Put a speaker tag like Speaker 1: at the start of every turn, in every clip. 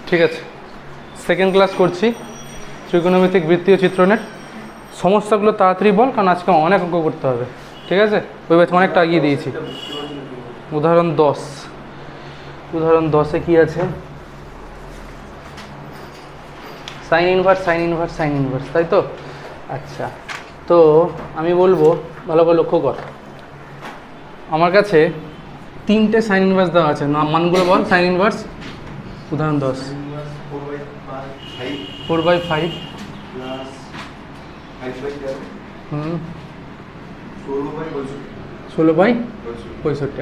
Speaker 1: ঠিক আছে, second class করছি ত্রিকোণমিতিক বৃত্তীয় চিত্রণের। সমস্যাগুলো তাড়াতাড়ি বল, কারণ আজকে অনেক অঙ্ক করতে হবে। ঠিক আছে, ওই ব্যাচ অনেকটা এগিয়ে দিয়েছি। উদাহরণ 10, উদাহরণ 10-এ কী আছে? Sine inverse, sign inverse, sign inverse, তাই তো? আচ্ছা, তো আমি বলবো ভালো করে লক্ষ্য কর। আমার কাছে 3টে সাইন ইনভার্স দেওয়া আছে, মানগুলো বল। সাইন ইনভার্স উদাহরণ 10, 4/5 16/65।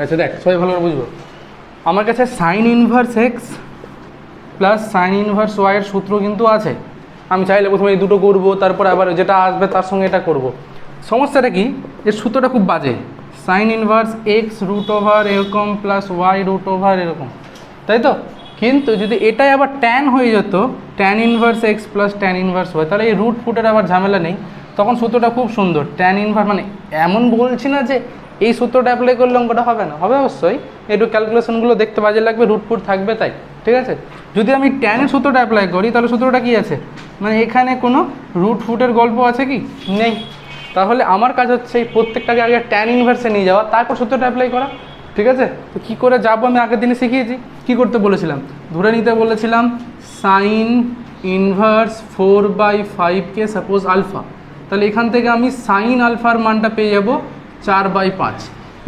Speaker 1: আচ্ছা দেখ, সবাই ভালো করে বুঝবো। আমার কাছে sign inverse x plus sine inverse ওয়াইয়ের সূত্র কিন্তু আছে। আমি চাইলে প্রথমে এই দুটো করবো, তারপর আবার যেটা আসবে তার সঙ্গে এটা করব। সমস্যাটা কি, এর সূত্রটা খুব বাজে। Sine inverse x root over এরকম প্লাস ওয়াই রুট ওভার এরকম, তাই তো? কিন্তু যদি এটাই আবার ট্যান হয়ে যেত, tan inverse x plus tan inverse y, তাহলে এই রুট ফুটের আবার ঝামেলা নেই। তখন সূত্রটা খুব সুন্দর। ট্যান ইনভার্স মানে এমন বলছি না যে এই সূত্রটা অ্যাপ্লাই করলে অঙ্কটা হবে না, হবে অবশ্যই। একটু ক্যালকুলেশনগুলো দেখতে বাজে লাগবে, রুট ফুট থাকবে তাই। ঠিক আছে, যদি আমি ট্যানের সূত্রটা অ্যাপ্লাই করি তাহলে সূত্রটা কী আছে, মানে এখানে কোনো রুট ফুটের গল্প আছে কি? নেই। তাহলে আমার কাজ হচ্ছে এই প্রত্যেকটাকে আগে ট্যান ইনভার্সে নিয়ে যাওয়া, তারপর সূত্রটা অ্যাপ্লাই করা। ঠিক আছে, তো কী করে যাবো আমি আগের দিনে শিখিয়েছি। কী করতে বলেছিলাম? ধরে নিতে বলেছিলাম সাইন ইনভার্স 4/5কে সাপোজ আলফা, তাহলে এখান থেকে আমি সাইন আলফার মানটা পেয়ে যাব 4/5।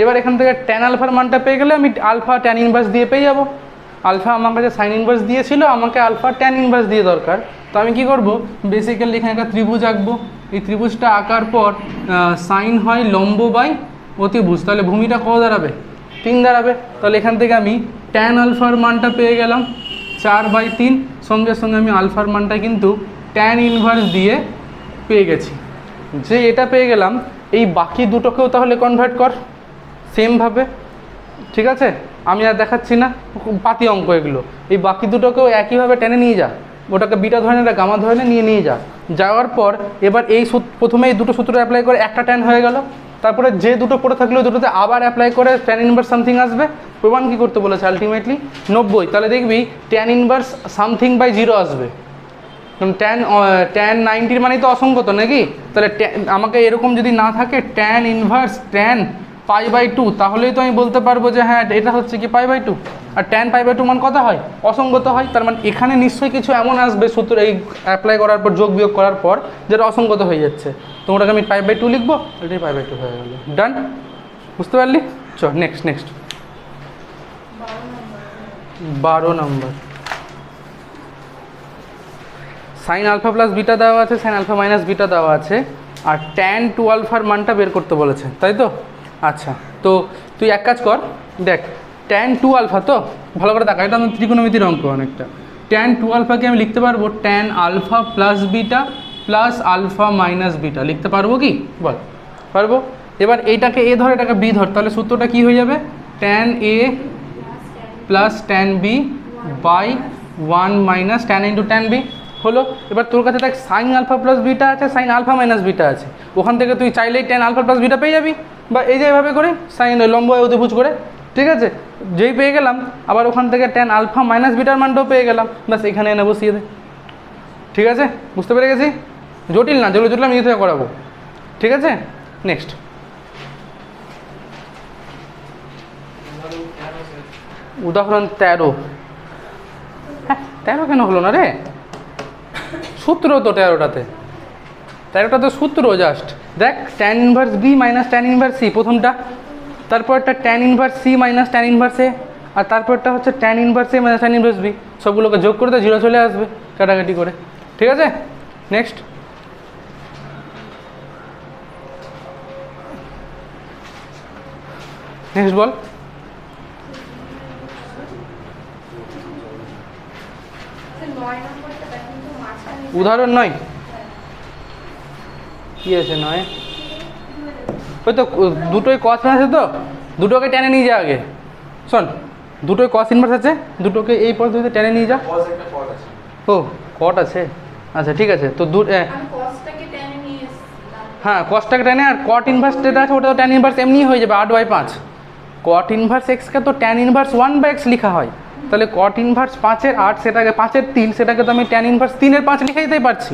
Speaker 1: এবার এখান থেকে ট্যান আলফার মানটা পেয়ে গেলে আমি আলফা ট্যান ইনভার্স দিয়ে পেয়ে যাব। আলফা আমার কাছে সাইন ইনভার্স দিয়েছিল, আমাকে আলফা ট্যান ইনভার্স দিয়ে দরকার। তো আমি কি করব, বেসিক্যালি এখানে একটা ত্রিভুজ আঁকবো। এই ত্রিভুজটা আঁকার পর সাইন হয় লম্ব বাই অতিভুজ, তাহলে ভূমিটা কত দাঁড়াবে? 3 দাঁড়াবে। তাহলে এখান থেকে আমি ট্যান আলফার মানটা পেয়ে গেলাম 4/3। সঙ্গে সঙ্গে আমি আলফার মানটা কিন্তু ট্যান ইনভার্স দিয়ে পেয়ে গেছি। যে এটা পেয়ে গেলাম, এই বাকি দুটোকেও তাহলে কনভার্ট কর সেমভাবে। ঠিক আছে, আমি আর দেখাচ্ছি না, পাতি অঙ্ক এগুলো। এই বাকি দুটোকেও একইভাবে টেনে নিয়ে যা, ওটাকে বিটা ধরে না, গামা ধরে নিয়ে যা। যাওয়ার পর এবার এই প্রথমে এই দুটো সূত্র অ্যাপ্লাই করে একটা ট্যান হয়ে গেল। তারপরে যে দুটো পড়ে থাকলো দুটোতে আবার অ্যাপ্লাই করে ট্যান ইনভার্স সামথিং আসবে। প্রমাণ কী করতে বলেছে আলটিমেটলি 90। তাহলে দেখবি ট্যান ইনভার্স সামথিং বাই 0 আসবে। ট্যান 90 মানেই তো অসংগত নাকি? তাহলে আমাকে এরকম যদি না থাকে ট্যান ইনভার্স ট্যান π/2, তাহলেই তো আমি বলতে পারবো যে হ্যাঁ এটা হচ্ছে কি π/2। আর ট্যান π/2 মান কত হয়? অসংগত হয়। তার মানে এখানে নিশ্চয়ই কিছু এমন আসবে সূত্র এই অ্যাপ্লাই করার পর, যোগ বিয়োগ করার পর, যেটা অসংগত হয়ে যাচ্ছে। তোমরাকে আমি π/2 লিখবো, এটাই π/2 হয়ে গেল। ডান, বুঝতে পারলি? চ নেক্সট 12 নম্বর। সাইন আলফা প্লাস বিটা দেওয়া আছে, সাইন আলফা মাইনাস বিটা দেওয়া আছে, আর ট্যান 2 আলফার মানটা বের করতে বলেছে, তাই তো? আচ্ছা, তো তুই এক কাজ কর, দেখ ট্যান 2 আলফা তো ভালো করে দেখা, এটা আমার ত্রিকোণমিতির অঙ্ক অনেকটা। ট্যান 2 আলফাকে আমি লিখতে পারবো tan alpha plus beta plus alpha minus beta, লিখতে পারবো কি বল? পারবো। এবার এইটাকে এ ধর, এটাকে বি ধর, তাহলে সূত্রটা কী হয়ে যাবে? Tan A plus tan B by 1 minus tan into tan B হলো। এবার তোর কাছে দেখ সাইন আলফা প্লাস বিটা আছে, সাইন আলফা মাইনাস বিটা আছে, ওখান থেকে তুই চাইলেই ট্যান আলফা প্লাস বিটা পেয়ে যাবি, বা এই যে এভাবে করে সাইন লম্ব অতিভুজ করে। ঠিক আছে, যেই পেয়ে গেলাম আবার ওখান থেকে ট্যান আলফা মাইনাস বিটার মানটাও পেয়ে গেলাম, ব্যাস এখানে এনে বসিয়ে দে। ঠিক আছে, বুঝতে পেরে গেছি? জটিল না, যেগুলো জটিল আমি নিজে থেকে করাবো। ঠিক আছে, নেক্সট। উদাহরণ 13। হ্যাঁ 13 কেন হলো না রে? সূত্র তো 13টাতে সূত্র জাস্ট দেখ, tan inverse B minus tan inverse C প্রথমটা, তারপরটা tan inverse C minus tan inverse A, আর তারপরটা হচ্ছে tan inverse A minus tan inverse B. সবগুলোকে যোগ করে তো 0 চলে আসবে কাটাকাটি করে। ঠিক আছে, নেক্সট। নেক্সট বল। উদাহরণ 9 কি আছে? 9 ওই তো দুটোই কস আছে, তো দুটোকে টেনে নিয়ে যা আগে। শোন, দুটোই কস ইনভার্স আছে, দুটোকে এই পদ্ধতিতে টেনে নিয়ে যা। ও কট আছে, আচ্ছা ঠিক আছে। তো হ্যাঁ কসটাকে টেনে, আর কট ইনভার্স যেটা আছে ওটা তো ট্যান ইনভার্স এমনি হয়ে যাবে 8/5। কট ইনভার্স এক্সকে তো ট্যান ইনভার্স 1/x লেখা হয়, তাহলে কট ইনভার্স 5-এর 8 সেটাকে 5-এর 3 সেটাকে তো আমি ট্যান ইনভার্স 3-এর 5 লিখে দিতেই পারছি।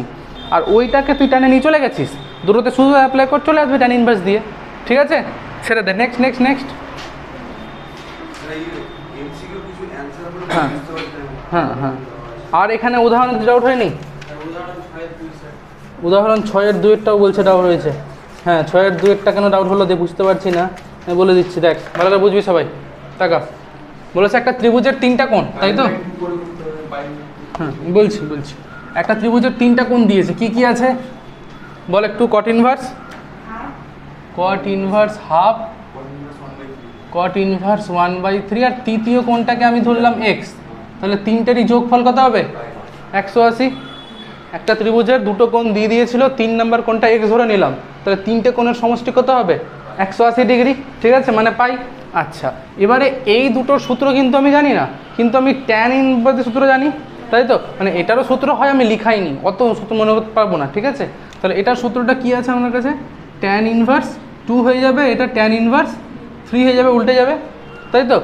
Speaker 1: আর ওইটাকে তুই ট্যানে নিয়ে চলে গেছিস, দুটোতে শুধু অ্যাপ্লাই করে চলে আসবে ট্যান ইনভার্স দিয়ে। ঠিক আছে, ছেড়ে দে। Next next next. হ্যাঁ হ্যাঁ হ্যাঁ। আর এখানে উদাহরণ ডাউট হয়নি? উদাহরণ 6-এর 2-এরটাও বলছে ডাউট হয়েছে। হ্যাঁ 6-এর 2-এরটা কেন ডাউট হলো দিয়ে বুঝতে পারছি না, আমি বলে দিচ্ছি, দেখ ভালো করে বুঝবি সবাই। টাকা বলেছে একটা ত্রিভুজের 3টা কোণ, তাই তো? হ্যাঁ বলছি বলছি, একটা ত্রিভুজের 3টা কোণ দিয়েছে, কি কি আছে বল একটু। কট ইনভার্স, কট ইনভার্স হাফ, কট ইনভার্স 1/3, আর তৃতীয় কোণটাকে আমি ধরলাম এক্স। তাহলে তিনটেরই যোগফল কত হবে? 180। একটা ত্রিভুজের দুটো কোণ দিয়ে দিয়েছিল, 3 নম্বর কোণটা এক্স ধরে নিলাম, তাহলে 3টে কোণের সমষ্টি কত হবে? 180 ডিগ্রি। ঠিক আছে, মানে পাই। আচ্ছা, এবারে এই দুটোর সূত্র কিন্তু আমি জানি না, কিন্তু আমি ট্যান ইনভার্সের সূত্র জানি, তাই তো? মানে এটারও সূত্র হয়, আমি লিখাইনি, অত সূত্র মনে করতে পারবো না। ঠিক আছে, তাহলে এটার সূত্রটা কি আছে আমার কাছে? ট্যান ইনভার্স 2 হয়ে যাবে, এটা ট্যান ইনভার্স 3 হয়ে যাবে, উল্টে যাবে, তাই তো?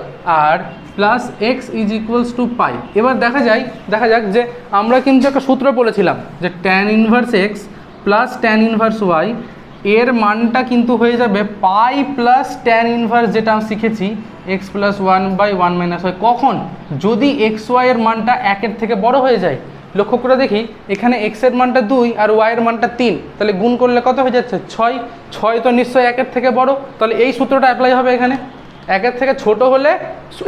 Speaker 1: আর plus x is equals to pi. এবার দেখা যাক যে আমরা কিন্তু একটা সূত্র বলেছিলাম যে tan inverse x plus tan inverse y এর মানটা কিন্তু হয়ে যাবে পাই প্লাস ট্যান ইনভার্স, যেটা আমি শিখেছি এক্স প্লাস 1/1 মাইনাস ওয়াই। কখন? যদি এক্স ওয়াই এর মানটা 1-এর থেকে বড় হয়ে যায়। লক্ষ্য করে দেখি, এখানে এক্সের মানটা 2 আর ওয়াইয়ের মানটা 3, তাহলে গুণ করলে কত হয়ে যাচ্ছে? 6। 6 তো নিশ্চয়ই 1-এর থেকে বড়, তাহলে এই সূত্রটা অ্যাপ্লাই হবে এখানে। 1-এর থেকে ছোট হলে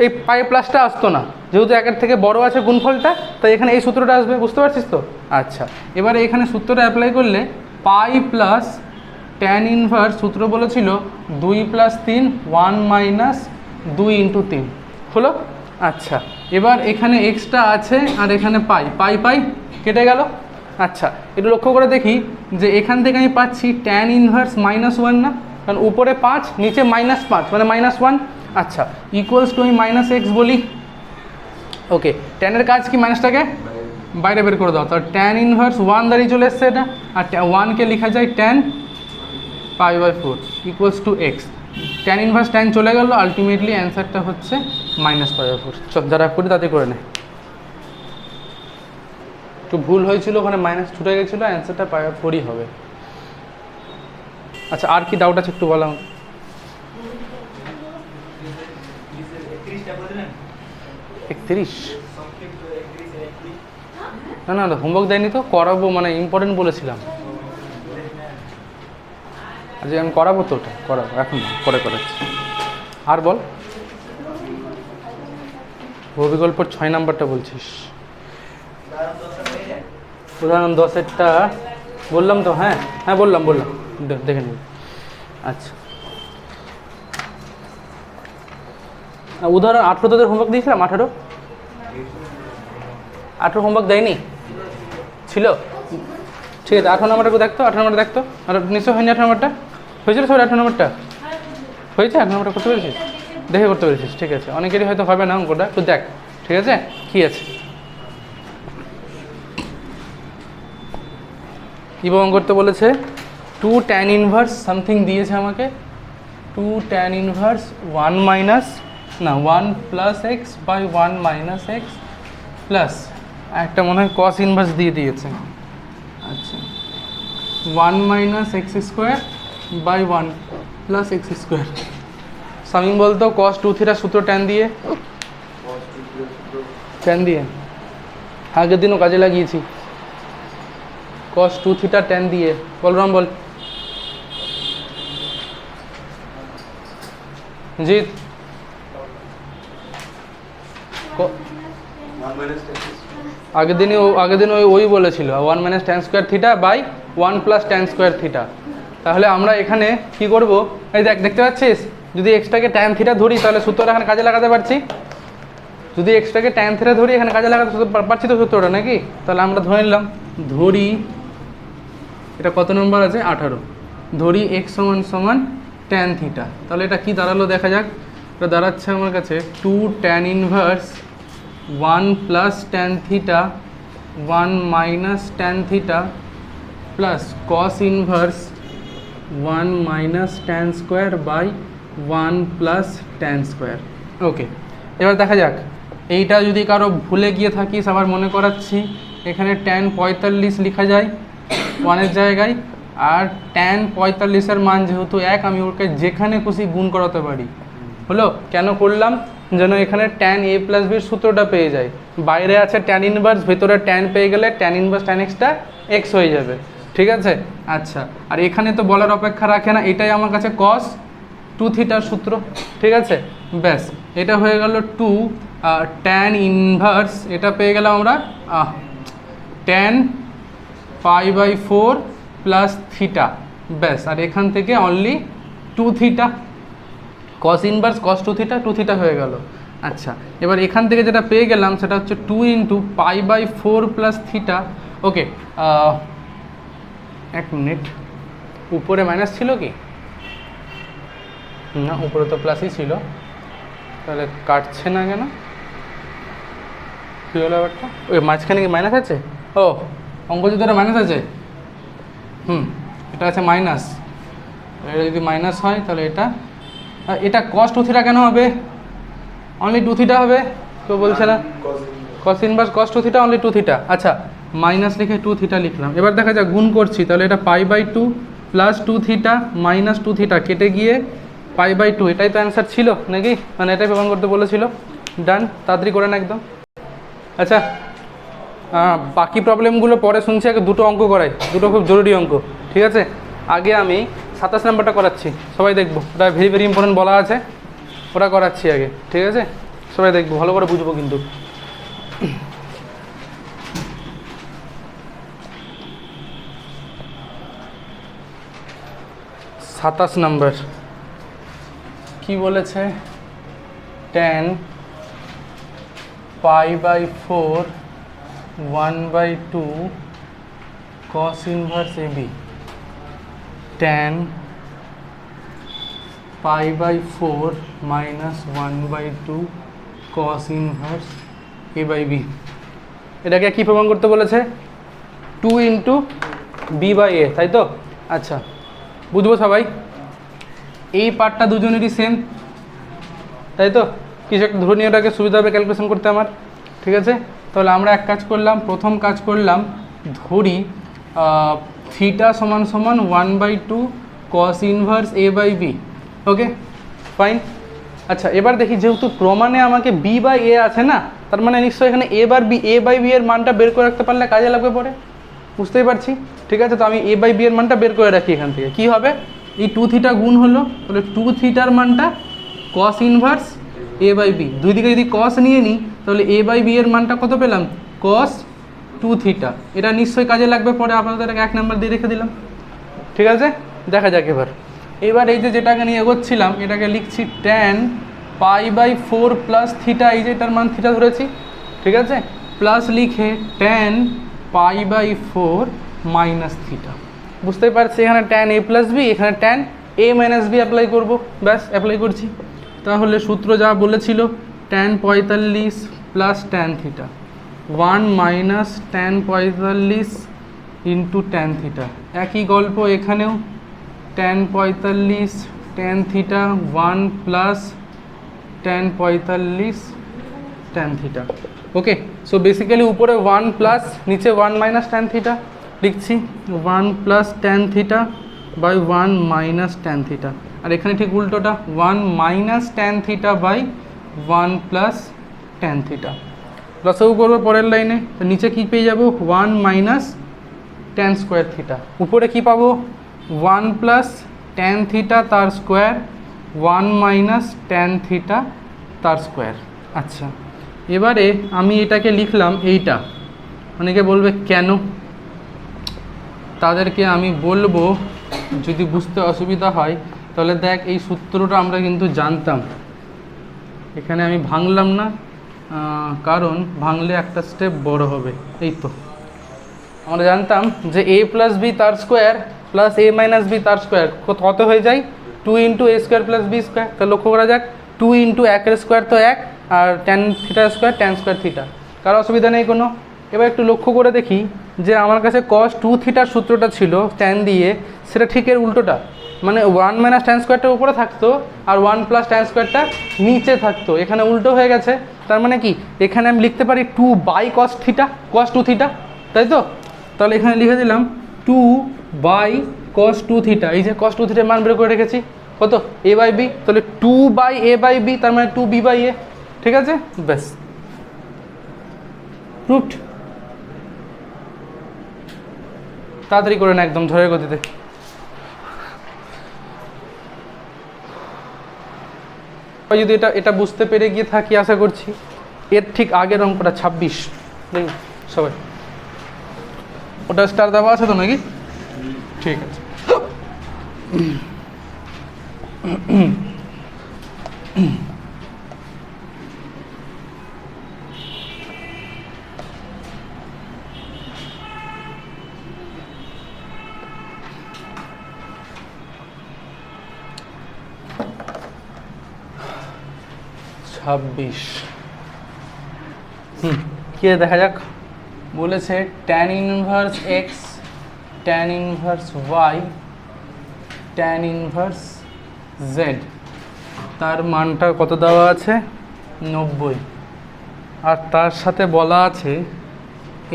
Speaker 1: এই পাই প্লাসটা আসতো না, যেহেতু 1-এর থেকে বড় আছে গুণফলটা, তাই এখানে এই সূত্রটা আসবে। বুঝতে পারছিস তো? আচ্ছা, এবারে এখানে সূত্রটা অ্যাপ্লাই করলে পাই প্লাস ট্যান ইনভার্স, সূত্র বলেছিল 2 + 3 1 - 2 × 3 হলো। আচ্ছা, এবার এখানে এক্সটা আছে আর এখানে পাই, পাই পাই কেটে গেল। আচ্ছা, একটু লক্ষ্য করে দেখি যে এখান থেকে আমি পাচ্ছি ট্যান ইনভার্স -1 না, কারণ উপরে 5 নিচে -5 মানে -1। আচ্ছা, ইকুয়ালস টু আমি -x বলি। ওকে, ট্যানের কাজ কি? মাইনাসটাকে বাইরে বের করে দাও। তাহলে ট্যান ইনভার্স 1 দাঁড়িয়ে চলে এসছে এটা, আর 1কে লেখা যায় tan π/4 equals to x. Tan inverse tan চলে গেল, আলটিমেটলি অ্যান্সারটা হচ্ছে -π/4। চল যারা করি তাতে করে নে। একটু ভুল হয়েছিল, ওখানে মাইনাস ছুটে গেছিলো, অ্যান্সারটা π/4ই হবে। আচ্ছা, আর কি ডাউট আছে একটু বলো। 31? না না, হোমওয়ার্ক দেয়নি তো, করাবো, মানে ইম্পর্টেন্ট বলেছিলাম। আজকে আমি করাবো তো, ওটা করাবো, এখন পরে করাচ্ছি। আর বল, বহুবিকল্পর 6 নাম্বারটা বলছিস? উদাহরণ 10-এরটা বললাম তো। হ্যাঁ হ্যাঁ বললাম, দেখে নিন। আচ্ছা, উদাহরণ 18 তোদের হোমওয়ার্ক দিয়েছিলাম? 18 হোমওয়ার্ক দেয়নি ছিল? ঠিক আছে, 18 নম্বরটা দেখতো, 18 নম্বরটা দেখতো। আর নিশ্চয় হয়নি 18 নম্বরটা? হয়েছিল সবাই? 18 নম্বরটা হয়েছে? 18 নম্বরটা করতে পেরেছিস? দেখে করতে পেরেছিস? ঠিক আছে, অনেকেরই হয়তো হবে না অঙ্কটা, একটু দেখ। ঠিক আছে, কী আছে কী বং করতে বলেছে? 2 tan ইনভার্স সামথিং দিয়েছে আমাকে, 2 tan inverse 1 + x/1 - x plus একটা মনে হয় cos ইনভার্স দিয়ে দিয়েছে। আচ্ছা, 1 - x²/1 + x²। সামিম বলতো cos 2θ সূত্র ট্যান দিয়ে, আগের দিনও কাজে লাগিয়েছি। cos 2θ ট্যান দিয়ে, বলরাম বল। জিৎ, আগের দিন ওই বলেছিল 1 - tan²θ/1 + tan²θ। তাহলে আমরা এখানে কি করব? এই দেখতে পাচ্ছিস, যদি এক্সটাকে tan θ ধরি তাহলে সূত্রটা এখানে কাজে লাগাতে পারছি। যদি এক্সটাকে tan θ ধরি এখানে কাজে লাগাতে পারছি তো সূত্রটা, নাকি? তাহলে আমরা ধরে নিলাম, ধরি এটা কত নম্বর আছে? 18। ধরি x = tan θ। তাহলে এটা কি দাঁড়ালো দেখা যাক। এটা দাঁড়াচ্ছে আমার কাছে 2 tan inverse 1 + tan θ 1 - tan θ plus cos inverse 1 - tan²/1 + tan²। Okay, এবার দেখা যাক এইটা যদি কারো ভুলে গিয়ে থাকিস আবার মনে করাচ্ছি, এখানে ট্যান 45 লেখা যায় ওয়ানের জায়গায়, আর ট্যান 45-এর মান যেহেতু 1, আমি ওকে যেখানে খুশি গুণ করাতে পারি। হলো, কেন করলাম? যেন এখানে ট্যান a প্লাস বির সূত্রটা পেয়ে যায়। বাইরে আছে ট্যান ইনভার্স, ভেতরে ট্যান পেয়ে গেলে tan inverse tan extra x হয়ে যাবে। ঠিক আছে? আচ্ছা, আর এখানে তো বলার অপেক্ষা রাখে না, এটাই আমার কাছে কস 2 থিটার সূত্র। ঠিক আছে, ব্যাস এটা হয়ে গেল 2 ট্যান ইনভার্স, এটা পেয়ে গেলাম আমরা ট্যান π/4 প্লাস থিটা। ব্যাস, আর এখান থেকে অনলি 2 থিটা, কস ইনভার্স কস 2 থিটা 2 থিটা হয়ে গেল। আচ্ছা, এবার এখান থেকে যেটা পেয়ে গেলাম সেটা হচ্ছে 2 ইন্টু π/4 প্লাস থিটা। ওকে, 1 মিনিট, উপরে মাইনাস ছিল কি না? উপরে তো প্লাসই ছিল, তাহলে কাটছে না কেন? কী হলো ব্যাপারটা? ওই মাঝখানে কি মাইনাস আছে? ও, অঙ্ক যদি এটা মাইনাস আছে, এটা আছে মাইনাস, এটা যদি মাইনাস হয় তাহলে এটা কস 2 থিটা কেন হবে? অনলি 2 থিটা হবে, কেউ বলছে না? কস ইনভার্স কস 2 থিটা অনলি 2 থিটা। আচ্ছা, মাইনাস লিখে 2 থিটা লিখলাম। এবার দেখা যাক গুণ করছি, তাহলে এটা π/2 প্লাস 2 থিটা মাইনাস 2 থিটা কেটে গিয়ে π/2, এটাই তো অ্যান্সার ছিল নাকি? মানে এটাই প্রমাণ করতে বলেছিল। ডান, তাড়াতাড়ি করে না একদম। আচ্ছা, বাকি প্রবলেমগুলো পরে শুনছি, আগে দুটো অঙ্ক করাই, দুটো খুব জরুরি অঙ্ক। ঠিক আছে, আগে আমি 27 নাম্বারটা করাচ্ছি, সবাই দেখবো, ওটা ভেরি ভেরি ইম্পর্টেন্ট বলা আছে, ওটা করাচ্ছি আগে। ঠিক আছে, সবাই দেখবো, ভালো করে বুঝবো কিন্তু। 27 নাম্বার কি বলেছে? Tan π/4 1/2 cos inverse AB, tan π/4 minus 1/2 cos inverse A/B। এটাকে কি প্রমাণ করতে বলেছে? 2 ইন্টু B/A, তাই তো? আচ্ছা, বুঝবো সবাই। এই পার্টটা দুজনেরই সেম, তাই তো? কিছু একটা ধরে নিয়ে ওটাকে সুবিধা হবে ক্যালকুলেশন করতে আমার। ঠিক আছে, তাহলে আমরা এক কাজ করলাম, প্রথম কাজ করলাম, ধরি থিটা সমান সমান 1/2 cos ইনভার্স A/B। ওকে, ফাইন। আচ্ছা, এবার দেখি, যেহেতু প্রমাণে আমাকে B/A আছে না, তার মানে নিশ্চয়ই এখানে A/B এর মানটা বের করে রাখতে পারলে কাজে লাগবে পরে, বুঝতেই পারছি। ঠিক আছে, তো আমি A/B এর মানটা বের করে রাখি। এখান থেকে কী হবে? এই 2 থিটা গুণ হলো, তাহলে 2 থিটার মানটা cos ইনভার্স A/B। দুই দিকে যদি cos নিয়ে নিই, তাহলে A/B এর মানটা কত পেলাম? cos 2 theta. এটা নিশ্চয়ই কাজে লাগবে পরে, আপনাদের 1 নাম্বার দিয়ে রেখে দিলাম। ঠিক আছে, দেখা যাক এবার এই যে যেটাকে নিয়ে এগোচ্ছিলাম, এটাকে লিখছি ট্যান π/4 প্লাস থিটা, এই যে এটার মান থিটা ধরেছি। ঠিক আছে, প্লাস লিখে ট্যান π/4 মাইনাস থিটা। বুঝতেই পারছি, এখানে ট্যান A প্লাস বি, এখানে tan A minus B apply করবো। ব্যাস, অ্যাপ্লাই করছি। তাহলে সূত্র যা বলেছিল, tan 45 plus tan theta, 1 minus tan 45 into tan theta. একই গল্প এখানেও, tan 45 tan theta 1 plus tan 45 tan theta. Okay, so basically উপরে 1 প্লাস, নিচে 1 মাইনাস ট্যান থিটা লিখছি, 1 plus tan theta by 1 minus tan theta. আর এখানে ঠিক উল্টোটা, 1 minus tan theta by 1 plus tan theta. লসাগু করবো পরের লাইনে, তো নিচে কী পেয়ে যাবো? 1 মাইনাস ট্যান স্কোয়ার থিটা। উপরে কি পাবো? 1 প্লাস ট্যান থিটা তার স্কোয়ার, 1 মাইনাস ট্যান থিটা তার স্কোয়ার। আচ্ছা, এবারে আমি এটাকে লিখলাম এইটা। অনেকে বলবে কেন, তাদেরকে আমি বলবো, যদি বুঝতে অসুবিধা হয় তাহলে দেখ, এই সূত্রটা আমরা কিন্তু জানতাম, এখানে আমি ভাঙলাম না, কারণ ভাঙলে একটা স্টেপ বড় হবে। এই তো আমরা জানতাম যে A প্লাস বি তার square plus A minus B তার স্কোয়ার কত হয়ে যায়? 2 into A square plus B square. তা লক্ষ্য করা যাক, 2 ইন্টু 1 স্কোয়ার তো 1, আর ট্যান থিটার স্কোয়ার ট্যান স্কোয়ার থিটা। কারো অসুবিধা নেই কোনো। এবার একটু লক্ষ্য করে দেখি যে আমার কাছে cos 2 থিটার সূত্রটা ছিল ট্যান দিয়ে, সেটা ঠিক এর উল্টোটা। মানে 1 মাইনাস ট্যান স্কোয়ারটা উপরে থাকতো আর 1 প্লাস ট্যান স্কোয়ারটা নিচে থাকতো, এখানে উল্টো হয়ে গেছে। তার মানে কি এখানে আমি লিখতে পারি 2 by cos theta, cos 2 theta, তাই তো? তাহলে এখানে লিখে দিলাম 2 বাই কস 2 থিটা। এই যে কস 2 থিটার মান বের করে রেখেছি কত, a বাই বি, তাহলে 2 বাই a বাই বি, তার মানে 2 b বাই a। ঠিক আছে, ব্যাস প্রুফড। তাড়াতাড়ি করে না, একদম ঝড়ের গতিতে। যদি এটা বুঝতে পেরে গিয়ে থাকি আশা করছি। এর ঠিক আগের অঙ্কটা 26 দেখুন সবাই, ওটা স্টার দেওয়া আছে তো নাকি? ঠিক আছে। কি দেখা যাক, বলেছে tan inverse x, tan inverse y, tan inverse z, তার মানটা কত দেওয়া আছে 90, আর তার সাথে বলা আছে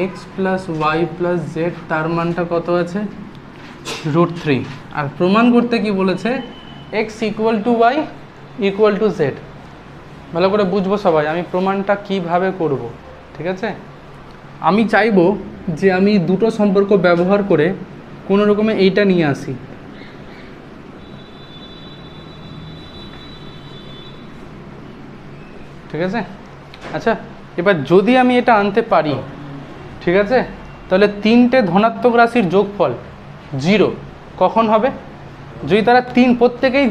Speaker 1: x plus y plus z, তার মানটা কত আছে √3। আর প্রমাণ করতে কি বলেছে, x equal to y equal to z. ভালো করে বুঝবো সবাই আমি প্রমাণটা কিভাবে করব। ঠিক আছে, আমি চাইবো যে আমি দুটো সম্পর্ক ব্যবহার করে কোনো রকমে এইটা নিয়ে আসি। ঠিক আছে, আচ্ছা এবার যদি আমি এটা আনতে পারি, ঠিক আছে, তাহলে তিনটে ধনাত্মক রাশির যোগফল 0 কখন হবে, যদি তারা প্রত্যেকেই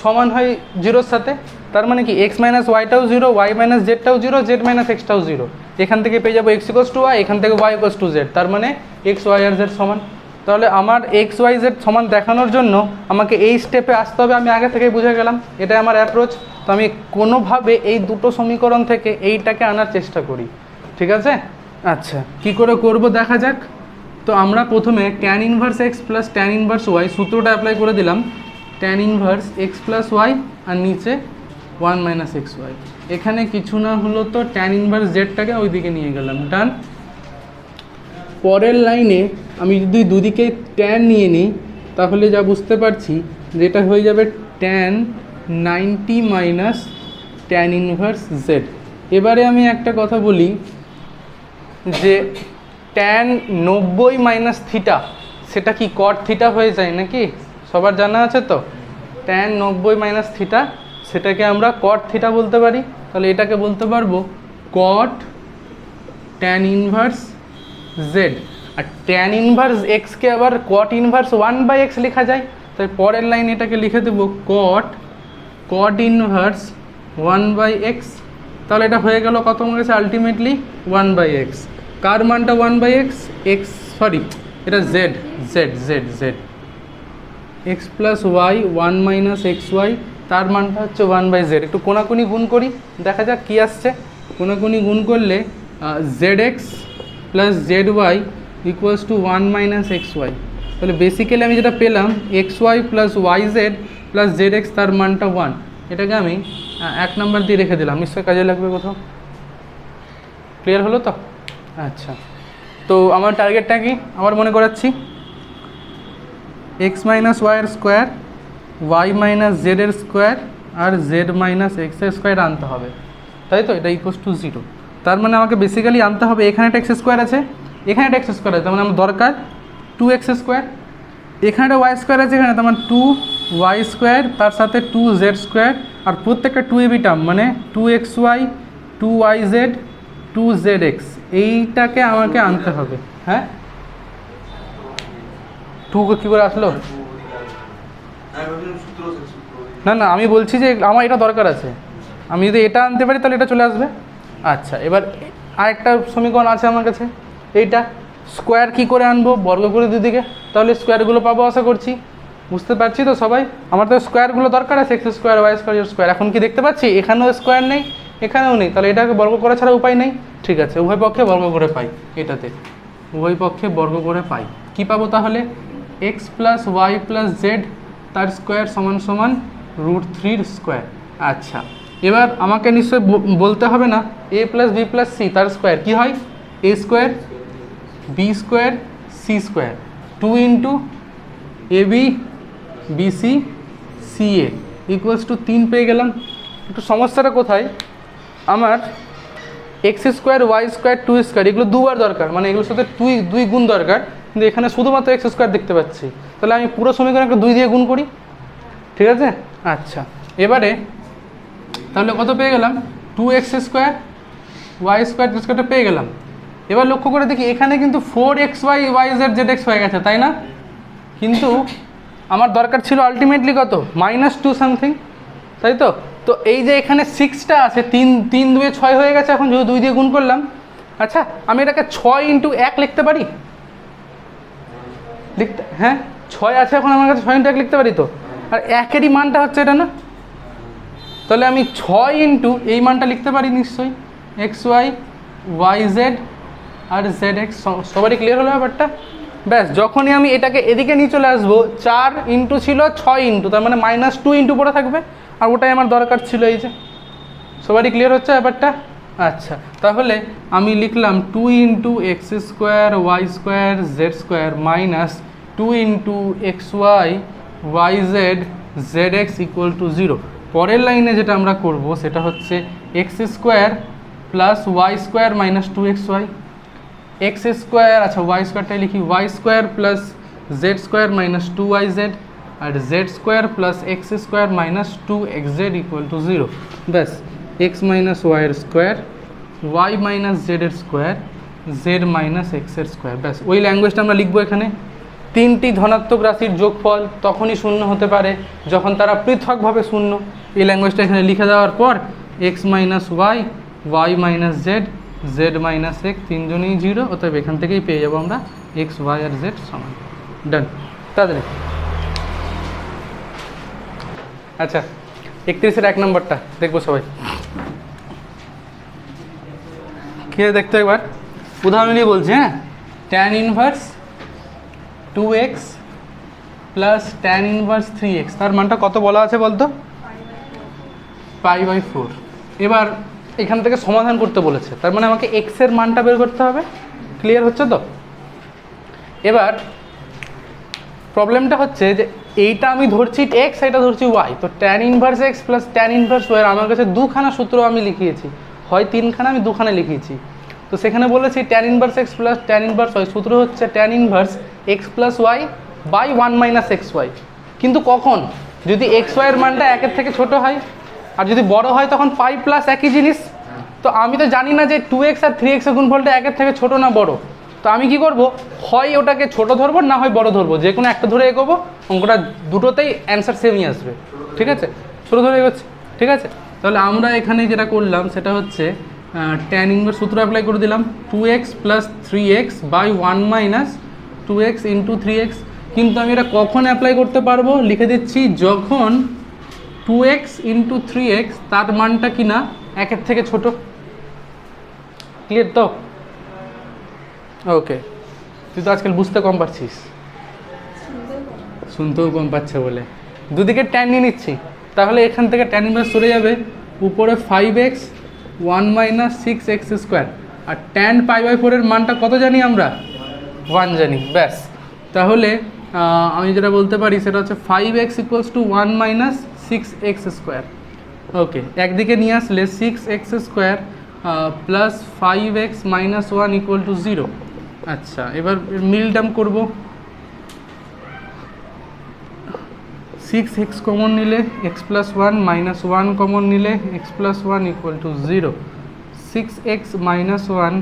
Speaker 1: সমান হয় 0-র সাথে। তার মানে কি এক্স মাইনাস ওয়াইটাও 0, ওয়াই মাইনাস জেডটাও 0, জেড মাইনাস এক্সটাও 0। এখান থেকে পেয়ে যাবো এক্স ইকোয়াস টু ওয়াই, এখান থেকে ওয়াই ইকোয়াস টু জেড, তার মানে এক্স ওয়াই আর জেড সমান। তাহলে আমার এক্স ওয়াই জেড সমান দেখানোর জন্য আমাকে এই স্টেপে আসতে হবে, আমি আগে থেকেই বুঝে গেলাম, এটাই আমার অ্যাপ্রোচ। তো আমি কোনোভাবে এই দুটো সমীকরণ থেকে এইটাকে আনার চেষ্টা করি। ঠিক আছে, আচ্ছা কি করে করব দেখা যাক। তো আমরা প্রথমে tan inverse x plus tan inverse y সূত্রটা অ্যাপ্লাই করে দিলাম, tan inverse x plus y আর নিচে 1 মাইনাস এক্স ওয়াই। এখানে কিছু না হলো তো ট্যান ইনভার্স জেডটাকে ওইদিকে নিয়ে গেলাম, ডান। পরের লাইনে আমি যদি দুদিকে ট্যান নিয়ে নিই তাহলে যা বুঝতে পারছি যেটা হয়ে যাবে tan 90 minus tan inverse Z. এবারে আমি একটা কথা বলি যে ট্যান 90 মাইনাস থিটা সেটা কি কট থিটা হয়ে যায় নাকি? সবার জানা আছে তো, ট্যান 90 মাইনাস থিটা সেটাকে আমরা কট থিটা বলতে পারি। তাহলে এটাকে বলতে পারবো কট ট্যান ইনভার্স জেড। আর ট্যান ইনভার্স এক্সকে আবার কট ইনভার্স 1/x লেখা যায়। তাই পরের লাইন এটাকে লিখে দেবো কট ইনভার্স 1/x। তাহলে এটা হয়ে গেল কত আমার কাছে আলটিমেটলি 1/x। কার মানটা 1/x? এক্স, সরি এটা z, z z z, x plus y 1 minus x y, তার মানটা হচ্ছে 1/z। একটু কোনাকুনি গুণ করি দেখা যাক কী আসছে। কোনাকুনি গুণ করলে z x plus z y equals to 1 minus x y. তাহলে বেসিক্যালি আমি যেটা পেলাম x y plus y z plus z x, তার মানটা 1। এটাকে আমি 1 নম্বর দিয়ে রেখে দিলাম, নিশ্চয়ই কাজে লাগবে কোথাও। ক্লিয়ার হলো তো? আচ্ছা, তো আমার টার্গেটটা কি আবার মনে করাচ্ছি, এক্স মাইনাস ওয়াইয়ের স্কোয়ার, ওয়াই মাইনাস জেডের স্কোয়ার আর জেড মাইনাস এক্সের স্কোয়ার আনতে হবে, তাই তো? এটা ইকুয়ালস টু 0। তার মানে আমাকে বেসিক্যালি আনতে হবে, এখানে একটা এক্স স্কোয়ার আছে, এখানে একটা এক্স স্কোয়ার আছে, তার মানে আমার দরকার 2x স্কোয়ার। এখানে একটা ওয়াই স্কোয়ার আছে, এখানে তার মানে 2y স্কোয়ার, তার সাথে 2z স্কোয়ার, আর প্রত্যেকটা 2ab টার্ম মানে 2xy 2yz 2zx, এইটাকে আমাকে আনতে হবে। হ্যাঁ, 2 কী করে আসলো? না না, আমি বলছি যে আমার এটা দরকার আছে, আমি যদি এটা আনতে পারি তাহলে এটা চলে আসবে। আচ্ছা, এবার আরেকটা সমীকরণ আছে আমার কাছে, এইটা স্কোয়ার কি করে আনবো, বর্গ করে দুদিকে, তাহলে স্কোয়ারগুলো পাবো আশা করছি। বুঝতে পারছি তো সবাই? আমার তো স্কোয়ারগুলো দরকার আছে, x square y square z square. এখন কি দেখতে পাচ্ছি এখানেও স্কোয়ার নেই এখানেও নেই, তাহলে এটাকে বর্গ করা ছাড়া উপায় নেই। ঠিক আছে, উভয় পক্ষে বর্গ করে পাই, এটাতে উভয় পক্ষে বর্গ করে পাই। কি পাবো তাহলে? X plus y plus z তার স্কোয়ার সমান সমান √3 স্কোয়ার। আচ্ছা, এবার আমাকে নিশ্চয়ই বলতে হবে না a plus B plus C তার স্কোয়ার কী হয়? A square B square C square 2 into A B BC C A equals to 3 পেয়ে গেলাম। একটু সমস্যাটা কোথায়, আমার x square y square 2 square এগুলো দুবার দরকার, মানে এগুলোর সাথে দুই গুণ দরকার, কিন্তু এখানে শুধুমাত্র এক্স স্কোয়ার দেখতে পাচ্ছি। তাহলে আমি পুরো সমীকরণ একটা 2 দিয়ে গুণ করি, ঠিক আছে? আচ্ছা, এবারে তাহলে কত পেয়ে গেলাম? 2x স্কোয়ার ওয়াই স্কোয়ার স্কোয়ারটা পেয়ে গেলাম। এবার লক্ষ্য করে দেখি এখানে কিন্তু 4xy yz zx হয়ে গেছে, তাই না? কিন্তু আমার দরকার ছিল আলটিমেটলি কত? -2 সামথিং, তাই তো? তো এই যে এখানে 6টা আছে, 3 2 6 হয়ে গেছে, এখন যেহেতু 2 দিয়ে গুণ করলাম। আচ্ছা, আমি এটাকে 6 ইন্টু 1 লিখতে পারি? হ্যাঁ, 6 আছে এখন আমার কাছে, 6 ইন্টু 1 লিখতে পারি তো? আর 1-এরই মানটা হচ্ছে এটা না? তাহলে আমি 6 ইন্টু এই মানটা লিখতে পারি নিশ্চয়ই, xy yz আর zx। সবারই ক্লিয়ার হলো ব্যাপারটা? ব্যাস, যখনই আমি এটাকে এদিকে নিয়ে চলে আসবো, 4 ইন্টু ছিল 6 ইন্টু, তার মানে -2 ইন্টু পড়ে থাকবে, আর ওটাই আমার দরকার ছিল। এই যে সবারই ক্লিয়ার হচ্ছে ব্যাপারটা? আচ্ছা, তাহলে আমি লিখলাম 2 into x square y square z square -2 into xy yz zx equal to 0। পরের লাইনে যেটা আমরা করব সেটা হচ্ছে x square plus y square -2xy x square, আচ্ছা ওয়াই স্কোয়ারটাই লিখি, y square plus z square -2yz আর z square plus x square -2xz equal to 0। ব্যাস, এক্স মাইনাস ওয়াইয়ের স্কোয়ার ওয়াই মাইনাস জেডের স্কোয়ার জেড মাইনাস এক্সের square. ব্যাস, ওই ল্যাঙ্গুয়েজটা আমরা লিখবো এখানে। 3টি ধনাত্মক রাশির যোগফল তখনই শূন্য হতে পারে যখন তারা পৃথকভাবে শূন্য। এই ল্যাঙ্গুয়েজটা এখানে লিখে দেওয়ার পর x minus y y minus z z minus x তিনজনেই 0, অতএব এখান থেকেই পেয়ে যাবো আমরা এক্স ওয়াই আর জেড সমান। ডান, তাড়াতাড়ি। আচ্ছা, 31-এর 1 নম্বরটা দেখবো সবাই। কে দেখতে একবার উদাহরণ নিয়ে বলছি। হ্যাঁ, tan inverse 2x plus tan inverse 3x, তার মানটা কত বলা আছে বলতো? π/4। এবার এখান থেকে সমাধান করতে বলেছে, তার মানে আমাকে x এর মানটা বের করতে হবে। ক্লিয়ার হচ্ছে তো? এবার প্রবলেমটা হচ্ছে যে এইটা আমি ধরছি x, এটা ধরছি y, তো tan inverse x plus tan inverse y আমার কাছে দুখানা সূত্র আমি লিখিয়েছি, হয় 3খানা, আমি 2খানা লিখিয়েছি। তো সেখানে বলেছি tan inverse x plus tan inverse y সূত্র হচ্ছে tan inverse x plus y by 1 minus xy। কিন্তু কখন? যদি xy এর মানটা 1-এর থেকে ছোট হয়, আর যদি বড় হয় তখন পাই প্লাস একই জিনিস। তো আমি তো জানি না যে 2x আর 3x এর গুণফলটা 1-এর থেকে ছোট না বড়। তো আমি কি করব, হয় ওটাকে ছোট ধরবো না হয় বড় ধরবো, যে কোনো একটা ধরে এগোবো, অঙ্কটা দুটোতেই অ্যান্সার সেমই আসবে। ঠিক আছে, ছোট ধরে এগোচ্ছে, ঠিক আছে? তাহলে আমরা এখানে যেটা করলাম সেটা হচ্ছে tan ইনভার্স সূত্র অ্যাপ্লাই করে দিলাম, 2x plus 3x by 1 minus 2x into 3x। কিন্তু আমি এটা কখন অ্যাপ্লাই করতে পারবো লিখে দিচ্ছি, যখন 2x ইন্টু 3x তার মানটা কিনা 1-এর থেকে ছোট। ক্লিয়ার তো? ওকে, তুই তো আজকাল বুঝতে কম পারছিস, শুনতেও কম পাচ্ছে বলে দুদিকে ট্যান নিয়ে নিচ্ছি। তাহলে এখান থেকে ট্যান ইনভার্স সরে যাবে, উপরে 5x 1 মাইনাস 6x স্কোয়ার, আর ট্যান π/4 এর মানটা কত জানি আমরা? 1 জানি। ব্যাস, তাহলে আমি যেটা বলতে পারি সেটা হচ্ছে 5x equals to 1 minus 6x square. Okay, একদিকে নিয়ে আসলে 6x square plus 5x minus 1 equal to 0। আচ্ছা, এবার মিল টার্ম করবো। 6x কমন নিলে x প্লাস 1 মাইনাস 1 কমন নিলে x plus 1 equal to 0। 6x minus 1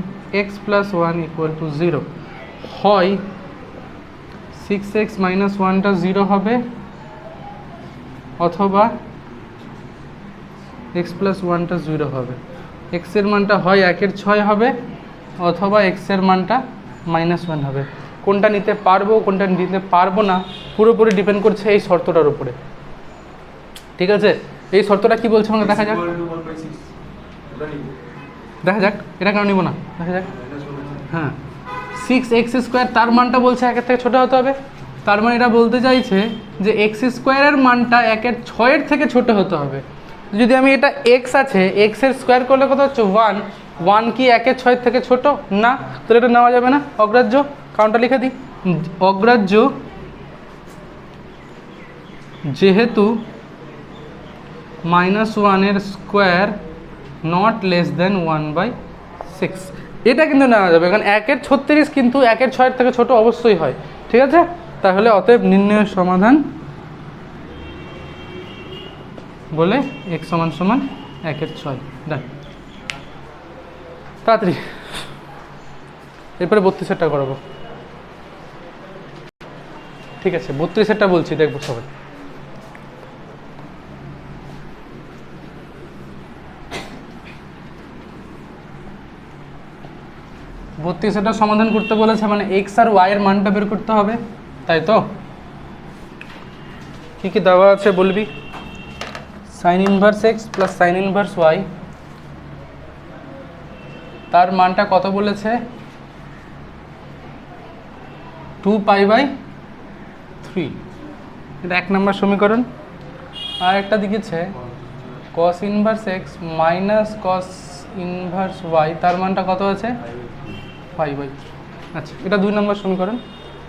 Speaker 1: x plus 1 equal to 0। হয় 6x minus 1টা 0 হবে, অথবা x প্লাস 1টা 0 হবে। x এর মানটা হয় 1-এর 6 হবে, অথবা x এর মানটা -1 হবে। কোনটা নিতে পারবো কোনটা নিতে পারবো না পুরোপুরি ডিপেন্ড করছে এই শর্তটার উপরে। ঠিক আছে, এই শর্তটা কি বলছে আমাকে দেখা যাক। দেখা যাক, এটা কেন নিব না, দেখা যাক। হ্যাঁ, 6x স্কোয়ার তার মানটা বলছে 1-এর থেকে ছোটো হতে হবে, তার মানে এটা বলতে চাইছে যে এক্স স্কোয়ারের মানটা 1/6 থেকে ছোট হতে হবে। যদি আমি এটা এক্স আছে, এক্সের স্কোয়ার করলে কত হচ্ছে 1, 1 কি 1/6 থেকে ছোট না, তো এটা নেওয়া যাবে না, অগ্রাহ্য। কারণটা লিখে দিই, অগ্রাহ্য যেহেতু -1 স্কোয়ার নট লেস দেন 1/6, এটা কিন্তু নেওয়া যাবে, কারণ 1/36 কিন্তু 1/6 থেকে ছোট অবশ্যই হয়। ঠিক আছে, তাহলে অতএব নির্ণয়ের সমাধান বলে x = 1/6। ডান, তাড়াতাড়ি। এরপরে 32-এরটা করাবো। ঠিক আছে, 32-এরটা বলছি, দেখবো সবাই। এটা সমাধান করতে বলেছে, মানে এক্স আর ওয়াই এর মানটা বের করতে হবে, তাই তো? কি কি দেওয়া আছে বলবি? sin inverse x plus sin inverse y, তার মানটা কত বলেছে? 2π/3। এটা 1 নম্বর সমীকরণ। আর একটা দিকেছে cos inverse x minus cos inverse y, তার মানটা কত আছে? π/3। আচ্ছা, এটা 2 নম্বর সমীকরণ।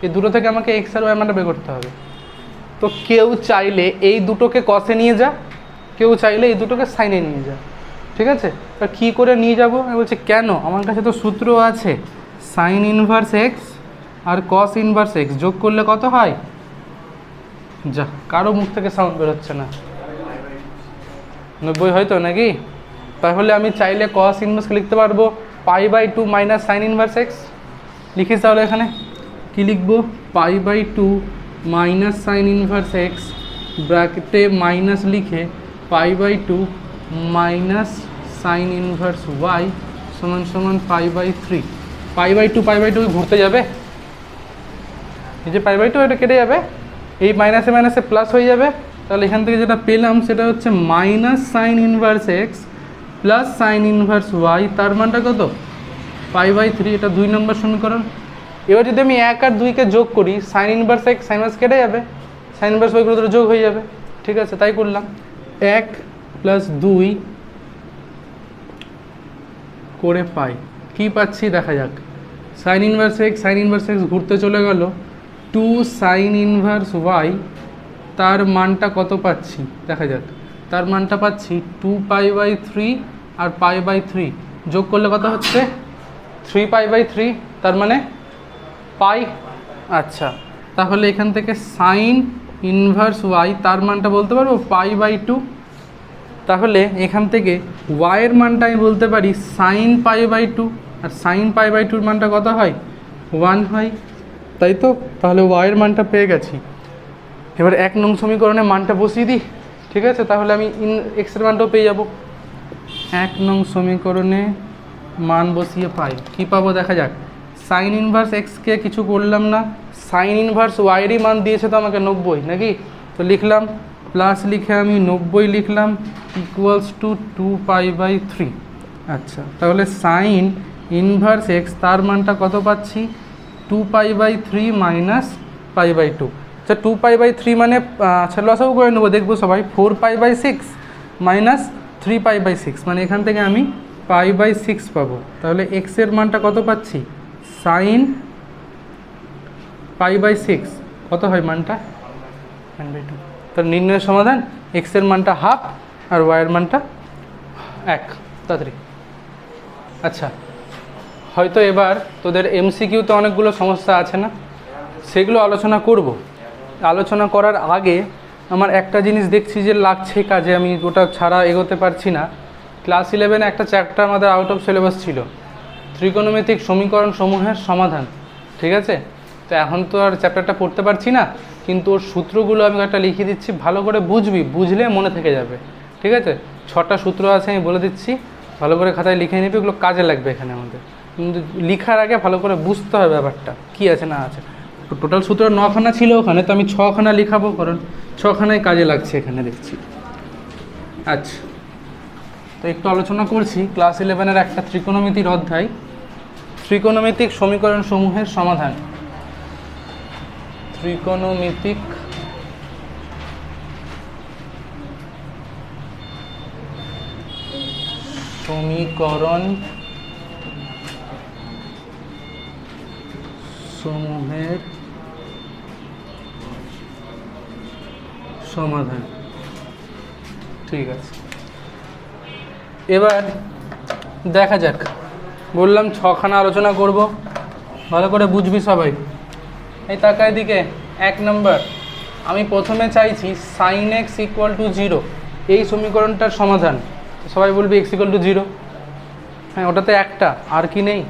Speaker 1: এই দুটো থেকে আমাকে এক্স আর ওয়াই মানটা বের করতে হবে। তো কেউ চাইলে এই দুটোকে কসে নিয়ে যা, কেউ চাইলে এই দুটোকে সাইনে নিয়ে যা। ঠিক আছে, এবার কী করে নিয়ে যাব? আমি বলছি কেন, আমার কাছে তো সূত্র আছে, সাইন ইনভার্স এক্স আর কস ইনভার্স এক্স যোগ করলে কত হয়? যা, কারো মুখ থেকে সাউন্ড বেরোচ্ছে না, 90 হয়তো নাকি? তাহলে আমি চাইলে কস ইনভার্সকে লিখতে পারবো π/2 মাইনাস সাইন ইনভার্স এক্স। লিখিস তাহলে এখানে কি লিখবো? π/2 মাইনাস সাইন ইনভার্স এক্স, ব্র্যাকেটে মাইনাস লিখে π/2 মাইনাস সাইন ইনভার্স ওয়াই সমান π/3। π/2 ঘুরতে যাবে, এই যে π/2 এটা কেটে যাবে, এই মাইনাসে মাইনাসে প্লাস হয়ে যাবে। তাহলে এখান থেকে যেটা পেলাম সেটা হচ্ছে minus sine inverse x plus sine inverse y, তার মানটা কত? π/3। এটা 2 নম্বর সমীকরণ। এবার যদি আমি 1 আর 2কে যোগ করি, sign inverse x sign inverse কেটে যাবে, সাইন ইনভার্স ওয়াইগুলো তো যোগ হয়ে যাবে। ঠিক আছে, তাই করলাম। 1 + 2 করে পাই, কী পাচ্ছি দেখা যাক। সাইন ইনভার্স এক্স ঘুরতে চলে গেল, 2 সাইন ইনভার্স ওয়াই, তার মানটা কত পাচ্ছি দেখা যাক। তার মানটা পাচ্ছি 2π/3 আর π/3 যোগ করলে কত হচ্ছে? 3π/3, তার মানে পাই। আচ্ছা, তাহলে এখান থেকে সাইন ইনভার্স ওয়াই তার মানটা বলতে পারবো π/2। তাহলে এখান থেকে ওয়াইয়ের মানটা আমি বলতে পারি সাইন π/2, আর সাইন π/2 মানটা কত হয়? 1 হয়, তাই তো? তাহলে ওয়াইয়ের মানটা পেয়ে গেছি। এবার 1 নং সমীকরণে মানটা বসিয়ে দিই। ঠিক আছে, তাহলে আমি এক্সের মানটাও পেয়ে যাব। 1 নং সমীকরণে মান বসিয়ে পাই, কী পাবো দেখা যাক। সাইন ইনভার্স এক্সকে কিছু করলাম না, সাইন ইনভার্স ওয়াইয়েরই মান দিয়েছে তো আমাকে 90 নাকি, তো লিখলাম, প্লাস লিখে আমি 90 লিখলাম = 2π/3। আচ্ছা, তাহলে সাইন ইনভার্স এক্স তার মানটা কত পাচ্ছি? 2π/3 মাইনাস π/2। আচ্ছা, 2π/3 মানে আচ্ছা লসাগু করে নেবো, দেখবো সবাই। 4π/6 মাইনাস 3π/6, মানে এখান থেকে আমি π/6 পাবো। তাহলে এক্সের মানটা কত পাচ্ছি? সাইন π/6 কত হয় মানটা? 1/2। তার নির্ণয়ের সমাধান এক্সের মানটা হাফ আর ওয়াইয়ের মানটা 1। তাড়াতাড়ি। আচ্ছা, হয়তো এবার তোদের এমসিকিউতে অনেকগুলো সমস্যা আছে না, সেগুলো আলোচনা করব। আলোচনা করার আগে আমার একটা জিনিস দেখছি যে লাগছে কাজে, আমি ওটা ছাড়া এগোতে পারছি না। ক্লাস 11 একটা চ্যাপ্টার আমাদের আউট অফ সিলেবাস ছিল, ত্রিকোণমিতিক সমীকরণ সমূহের সমাধান। ঠিক আছে, তো এখন তো আর চ্যাপ্টারটা পড়তে পারছি না, কিন্তু ওর সূত্রগুলো আমি একটা লিখে দিচ্ছি, ভালো করে বুঝবি, বুঝলে মনে থেকে যাবে। ঠিক আছে, 6টা সূত্র আছে, আমি বলে দিচ্ছি, ভালো করে খাতায় লিখে নিবি, ওগুলো কাজে লাগবে এখানে আমাদের। কিন্তু লিখার আগে ভালো করে বুঝতে হবে ব্যাপারটা কী আছে না আছে। টোটাল সূত্র 9খানা ছিল ওখানে, তো আমি 6খানা লিখাবো, কারণ 6খানায় কাজে লাগছে এখানে দেখছি। আচ্ছা, তো একটু আলোচনা করছি ক্লাস 11-এর একটা ত্রিকোণমিতির অধ্যায়, ত্রিকোণমিতিক সমীকরণ সমূহের সমাধান। ত্রিকোণমিতিক সমীকরণ সমূহের সমাধান। ঠিক আছে, এবার দেখা যাক। বললাম ছখানা আলোচনা করব, ভালো করে বুঝবি সবাই। এই তাকায় দিকে 1 নম্বর, আমি প্রথমে চাইছি sin x = 0 এই সমীকরণটার সমাধান। সবাই বলবি x = 0, হ্যাঁ ওটাতে একটা, আর কি নেই?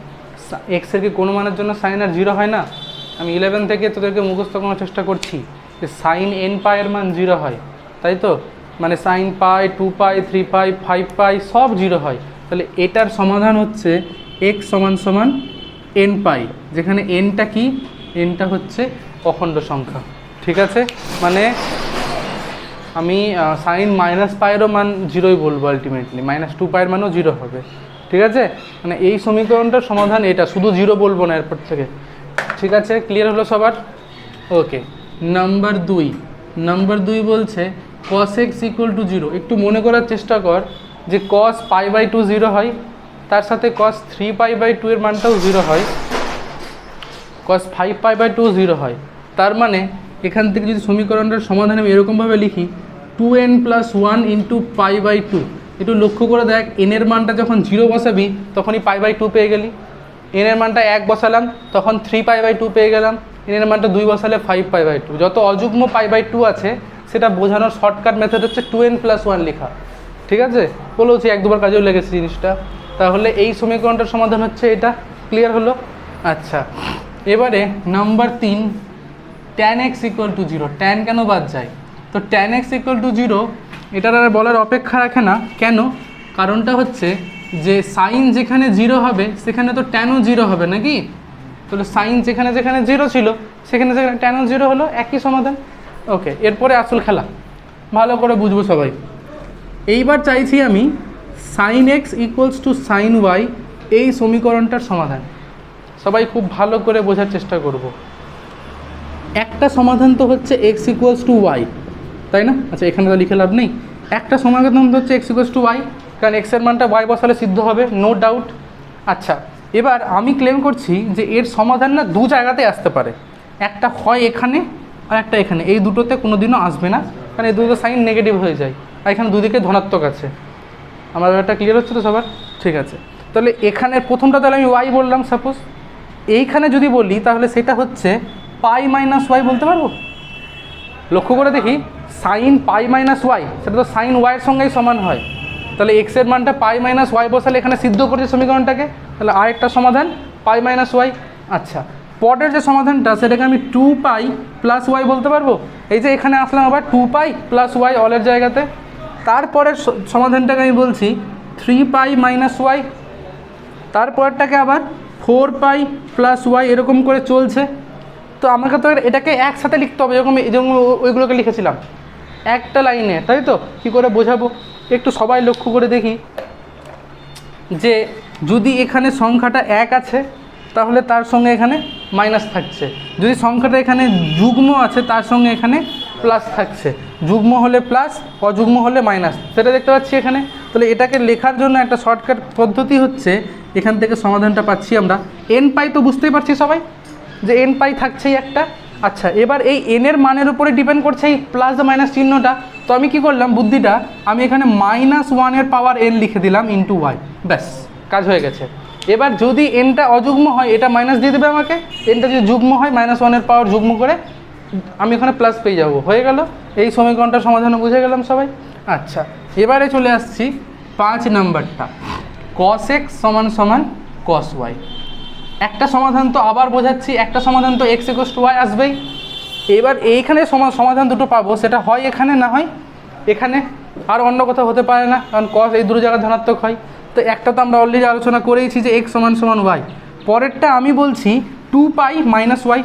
Speaker 1: এক্সের কি কোনো মানের জন্য সাইন আর 0 হয় না? আমি 11 থেকে তোদেরকে মুখস্থ করার চেষ্টা করছি যে সাইন n π এর মান 0 হয়, তাই তো? মানে সাইন π, 2π, 3π, 5π সব 0 হয়। তাহলে এটার সমাধান হচ্ছে x = nπ, যেখানে nটা কি? nটা হচ্ছে অখণ্ড সংখ্যা। ঠিক আছে, মানে আমি সাইন -π এরও মান 0ই বলবো, আলটিমেটলি -2π এর মানও 0 হবে। ঠিক আছে, মানে এই সমীকরণটার সমাধান এটা, শুধু 0 বলবো না এরপর থেকে। ঠিক আছে, ক্লিয়ার হলো সবার? ওকে, নাম্বার 2 বলছে cos x = 0। একটু মনে করার চেষ্টা কর যে cos π/2 0 হয়, তার সাথে cos 3π/2 এর মানটাও 0 হয়, cos 5π/2 0 হয়। তার মানে এখান থেকে যদি সমীকরণটার সমাধান আমি এরকমভাবে লিখি 2n + 1 × π/2, একটু লক্ষ্য করে দেখ, n এর মানটা যখন 0 বসাবি তখনই π/2 পেয়ে গেলি, n এর মানটা 1 বসালাম তখন 3π/2 পেয়ে গেলাম, n এর মানটা 2 বসালে 5π/2। যত অযুগ্ম π/2 আছে সেটা বোঝানোর শর্টকাট মেথড হচ্ছে 2n + 1 লেখা। ঠিক আছে, বলেওছি 1-2বার কাজেও লেগেছে জিনিসটা। তাহলে এই সমীকরণটার সমাধান হচ্ছে এটা। ক্লিয়ার হলো? আচ্ছা, এবারে নাম্বার 3, tan x = 0। tan কেন বাদ যায়? তো tan x = 0 এটার আর বলার অপেক্ষা রাখে না। কেন? কারণটা হচ্ছে যে সাইন যেখানে 0 হবে সেখানে তো ট্যানও 0 হবে নাকি? তাহলে সাইন যেখানে যেখানে 0 ছিল সেখানে যেখানে ট্যানও 0 হলো, একই সমাধান। ওকে, এরপরে আসল খেলা, ভালো করে বুঝবো সবাই। এইবার চাইছি আমি sin x = sin y এই সমীকরণটার সমাধান। সবাই খুব ভালো করে বোঝার চেষ্টা করব। একটা সমাধান তো হচ্ছে x = y, তাই না? আচ্ছা, এখানে তো লিখে লাভ নেই। একটা সমাধান তো হচ্ছে x = y, কারণ x এর মানটা y বসালে সিদ্ধ হবে, নো ডাউট। আচ্ছা, এবার আমি ক্লেম করছি যে এর সমাধান না দু জায়গাতে আসতে পারে, একটা হয় এখানে আর একটা এখানে। এই দুটোতে কোনো দিনও আসবে না, কারণ এই দুটো সাইন নেগেটিভ হয়ে যায়, আর এখানে দুদিকে ধনাত্মক আছে। আমার ব্যাপারটা ক্লিয়ার হচ্ছে তো সবার? ঠিক আছে, তাহলে এখানে প্রথমটা তাহলে আমি y বললাম সাপোজ। এইখানে যদি বলি তাহলে সেটা হচ্ছে π - y বলতে পারবো। লক্ষ্য করে দেখি, সাইন π - y সেটা তো সাইন y এর সঙ্গেই সমান হয়। তাহলে x এর মানটা π - y বসালে এখানে সিদ্ধ করছে সমীকরণটাকে, তাহলে আরেকটা সমাধান π - y। আচ্ছা, পরের যে সমাধানটা সেটাকে আমি 2π + y বলতে পারবো। এই যে এখানে আসলাম আবার 2π + y অলের জায়গাতে। তারপরের সমাধানটাকে আমি বলছি 3π - y, তারপরটাকে আবার 4π + y, এরকম করে চলছে। তো আমাকে তো এটাকে একসাথে লিখতে হবে, যেরকম ওইগুলোকে লিখেছিলাম একটা লাইনে, তাই তো? কী করে বোঝাবো একটু সবাই লক্ষ্য করে দেখি, যে যদি এখানে সংখ্যাটা 1 আছে তাহলে তার সঙ্গে এখানে মাইনাস থাকছে, যদি সংখ্যাটা এখানে যুগ্ম আছে তার সঙ্গে এখানে প্লাস থাকছে, যুগ্ম হলে প্লাস, অযুগ্ম হলে মাইনাস, সেটা দেখতে পাচ্ছি এখানে। তাহলে এটাকে লেখার জন্য একটা শর্টকাট পদ্ধতি হচ্ছে, এখান থেকে সমাধানটা পাচ্ছি আমরা nπ। তো বুঝতেই পারছি সবাই যে nπ থাকছেই একটা। আচ্ছা, এবার এই n এর মানের উপরে ডিপেন্ড করছে এই প্লাস বা মাইনাস চিহ্নটা। তো আমি কি করলাম বুদ্ধিটা, আমি এখানে -1 এর পাওয়ার n লিখে দিলাম × y, ব্যাস কাজ হয়ে গেছে। এবার যদি nটা অযুগ্ম হয় এটা মাইনাস দিয়ে দেবে আমাকে, nটা যদি যুগ্ম হয় -1 এর পাওয়ার যুগ্ম করে আমি এখানে প্লাস পেয়ে যাব, হয়ে গেল। এই সমীকরণটার সমাধান বুঝে গেলাম সবাই। আচ্ছা, এবারে চলে আসছি 5 নাম্বারটা, cos x = cos y। একটা সমাধান তো আবার বোঝাচ্ছি, একটা সমাধান তো x = y আসবেই। এবার এইখানে সমাধান দুটো পাবো, সেটা হয় এখানে না হয় এখানে, আর অন্য কোথাও হতে পারে না, কারণ cos এই দুটো জায়গায় ধনাত্মক হয়। তো একটা তো আমরা অলরেডি আলোচনা করেইছি যে x = y। পরেরটা আমি বলছি 2π - y,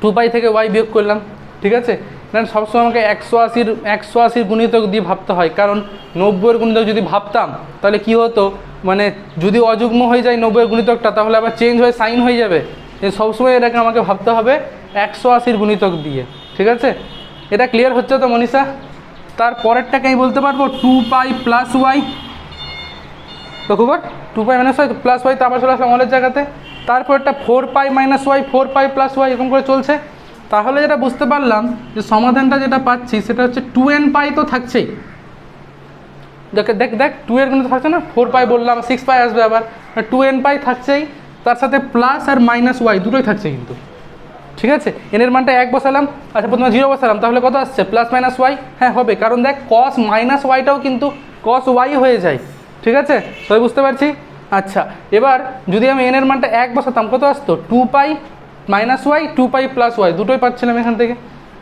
Speaker 1: 2π থেকে y বিয়োগ করলাম। ঠিক আছে, কারণ সবসময় আমাকে 180 গুণিতক দিয়ে ভাবতে হয়, কারণ 90-এর গুণিতক যদি ভাবতাম তাহলে কি হতো, মানে যদি অযুগ্ম হয়ে যায় 90-এর গুণিতকটা তাহলে আবার চেঞ্জ হয়ে সাইন হয়ে যাবে। যে সবসময় এটাকে আমাকে ভাবতে হবে 180 গুণিতক দিয়ে। ঠিক আছে, এটা ক্লিয়ার হচ্ছে তো মনীষা? তারপরেরটাকে আমি বলতে পারবো 2π প্লাস ওয়াই। লক্ষ্য কর, 2π মাইনাস ওয়াই প্লাস ওয়াই, তো আবার চলে আসলাম অলের জায়গাতে। তারপরটা 4π মাইনাস ওয়াই, 4π প্লাস ওয়াই, এরকম করে চলছে। তাহলে যেটা বুঝতে পারলাম যে সমাধানটা যেটা পাচ্ছি সেটা হচ্ছে 2nπ তো থাকছেই। দেখ দেখ দেখ 2 এর কিন্তু থাকছে না, 4π বললাম, 6π আসবে আবার, 2nπ থাকছেই, তার সাথে প্লাস আর মাইনাস ওয়াই দুটোই থাকছে কিন্তু। ঠিক আছে, এনের মানটা 1 বসালাম, আচ্ছা প্রথমে 0 বসালাম, তাহলে কত আসছে? Plus minus y. হ্যাঁ হবে, কারণ দেখ কস মাইনাস ওয়াইটাও কিন্তু কস ওয়াই হয়ে যায়। ঠিক আছে, সবাই বুঝতে পারছি? আচ্ছা, এবার যদি আমি এনের মানটা 1 বসাতাম, কত আসতো? 2π মাইনাস ওয়াই, 2π প্লাস ওয়াই, দুটোই পাচ্ছিলাম এখান থেকে।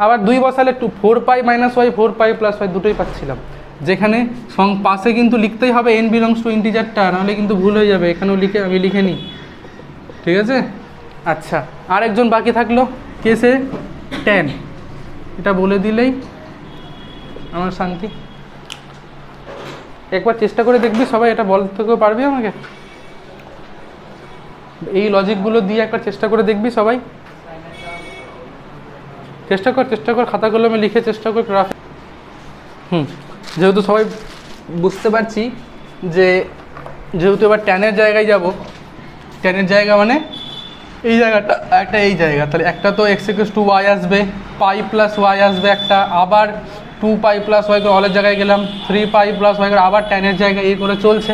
Speaker 1: আবার 2 বসালে 4π মাইনাস ওয়াই, 4π প্লাস ওয়াই, দুটোই পাচ্ছিলাম। যেখানে পাশে কিন্তু লিখতেই হবে n বিলংস টু ইন্টিজারটা, নাহলে কিন্তু ভুল হয়ে যাবে। এখানেও আমি লিখে নিই। ঠিক আছে, আচ্ছা আরেকজন বাকি থাকলো, কে সে? 10। এটা বলে দিলেই আমার শান্তি। একবার চেষ্টা করে দেখবি সবাই, এটা বলতে পারবি আমাকে? এই লজিকগুলো দিয়ে একবার চেষ্টা করে দেখবি সবাই। চেষ্টা কর খাতাগুলো আমি লিখে চেষ্টা কর গ্রাফে। যেহেতু সবাই বুঝতে পারছি যে যেহেতু এবার ট্যানের জায়গায় যাব, ট্যানের জায়গা মানে এই জায়গাটা একটা, এই জায়গা, তাহলে একটা তো x = y আসবে, পাই প্লাস ওয়াই আসবে একটা, আবার 2π প্লাস ওয়াই করে অলের জায়গায় গেলাম, 3π প্লাস ওয়াই করে আবার ট্যানের জায়গায়, এই করে চলছে।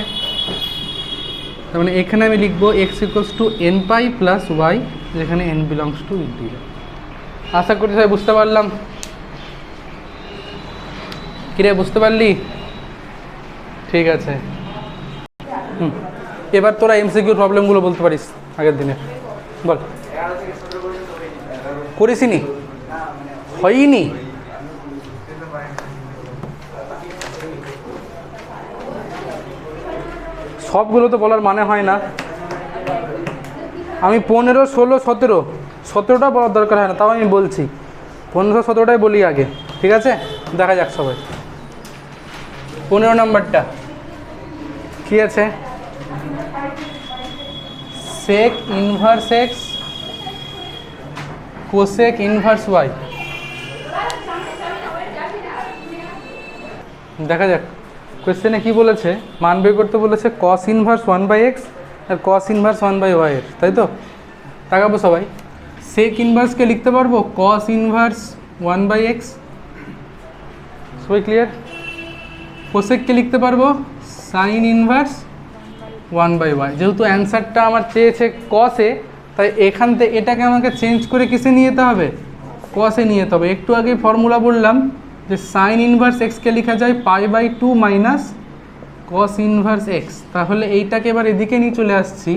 Speaker 1: তার মানে এখানে আমি লিখবো x = nπ প্লাস ওয়াই, যেখানে n বিলংস টু ইন্টিজার। আশা করি সবাই বুঝতে পারলাম। কিরে বুঝতে পারলি? ঠিক আছে, এবার তোরা এমসিকিউর প্রবলেমগুলো বলতে পারিস আগের দিনে, বল। করিসনি? হয়নি? সবগুলো তো বলার মানে হয় না। আমি 15, 16, 17টা বলার দরকার হয় না, তাও আমি বলছি 15, 17টাই বলি আগে। ঠিক আছে, দেখা যাক সবাই। 15 নম্বরটা কি আছে? Sec inverse x cosec inverse y. দেখা যাক কোয়েশ্চেনে কি বলেছে। মান বের করতে বলেছে কস ইনভার্স 1/x আর কস ইনভার্স 1/y এর, তাই তো? তাকাবো সবাই। সেক ইনভার্সকে লিখতে পারবো কস ইনভার্স 1/x, সবাই ক্লিয়ার? কোসেককে লিখতে পারবো সাইন ইনভার্স 1/y। যেহেতু অ্যান্সারটা আমার চেয়েছে কসে, তাই এখান থেকে এটাকে আমাকে চেঞ্জ করে কিসে নিয়ে যেতে হবে? কসে নিয়ে যেতে হবে। একটু আগেই ফর্মুলা বললাম যে সাইন ইনভার্স এক্সকে লেখা যায় π/2 মাইনাস কস ইনভার্স এক্স। তাহলে এইটাকে এবার এদিকে নিয়ে চলে আসছি,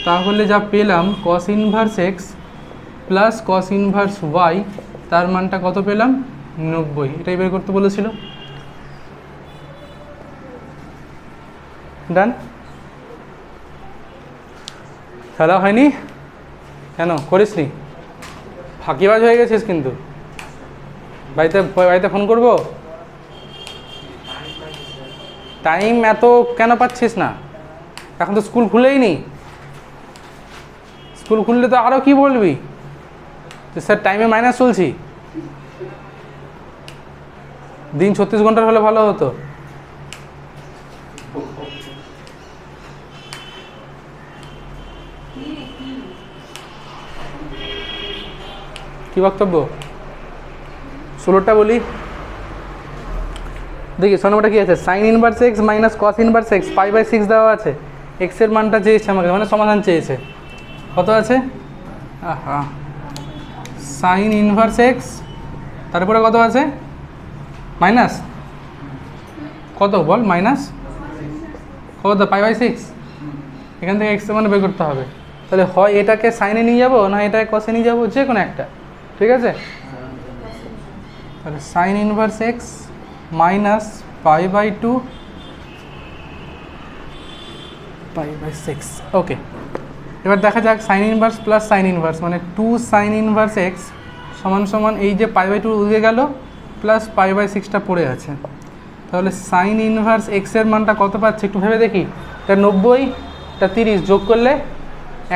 Speaker 1: তাহলে যা পেলাম cos inverse x plus cos inverse y, তার মানটা কত পেলাম? 90। এটাই বের করতে বলেছিল। ডান। খেলা হয়নি কেন? করিসনি? ফাঁকিবাজ হয়ে গেছিস কিন্তু। বাড়িতে ফোন করবো? টাইম এত কেন পাচ্ছিস না? এখন তো স্কুল খুলেই নি। স্কুল খুললে তো আরও কি বলবি যে স্যার টাইমে মাইনাস চলছি। দিন 36 ঘন্টার হলে ভালো হতো। কি বক্তব্য? 16টা বলি দেখি। নম্বরটা কি আছে? Sine inverse x minus cos inverse x, π/6 দেওয়া আছে। এক্সের মানটা চেয়েছে আমাকে, মানে সমাধান চেয়েছে। কত আছে? সাইন ইনভার্স এক্স, তারপরে কত আছে? মাইনাস কত বল? মাইনাস কত? π/6। এখান থেকে এক্সের মানে বের করতে হবে। তাহলে হয় এটাকে সাইনে নিয়ে যাবো, না এটাকে কসে নিয়ে যাবো, যে কোনো একটা। ঠিক আছে, তাহলে সাইন ইনভার্স এক্স মাইনাস π/2 π/6। ওকে, এবার দেখা যাক sign inverse plus sine inverse মানে 2 সাইন ইনভার্স এক্স সমান সমান এই যে π/2 উঠে গেল প্লাস π/6টা পড়ে আছে। তাহলে সাইন ইনভার্স এক্সের মানটা কত পাচ্ছে একটু ভেবে দেখি। এটা 90, এটা 30, যোগ করলে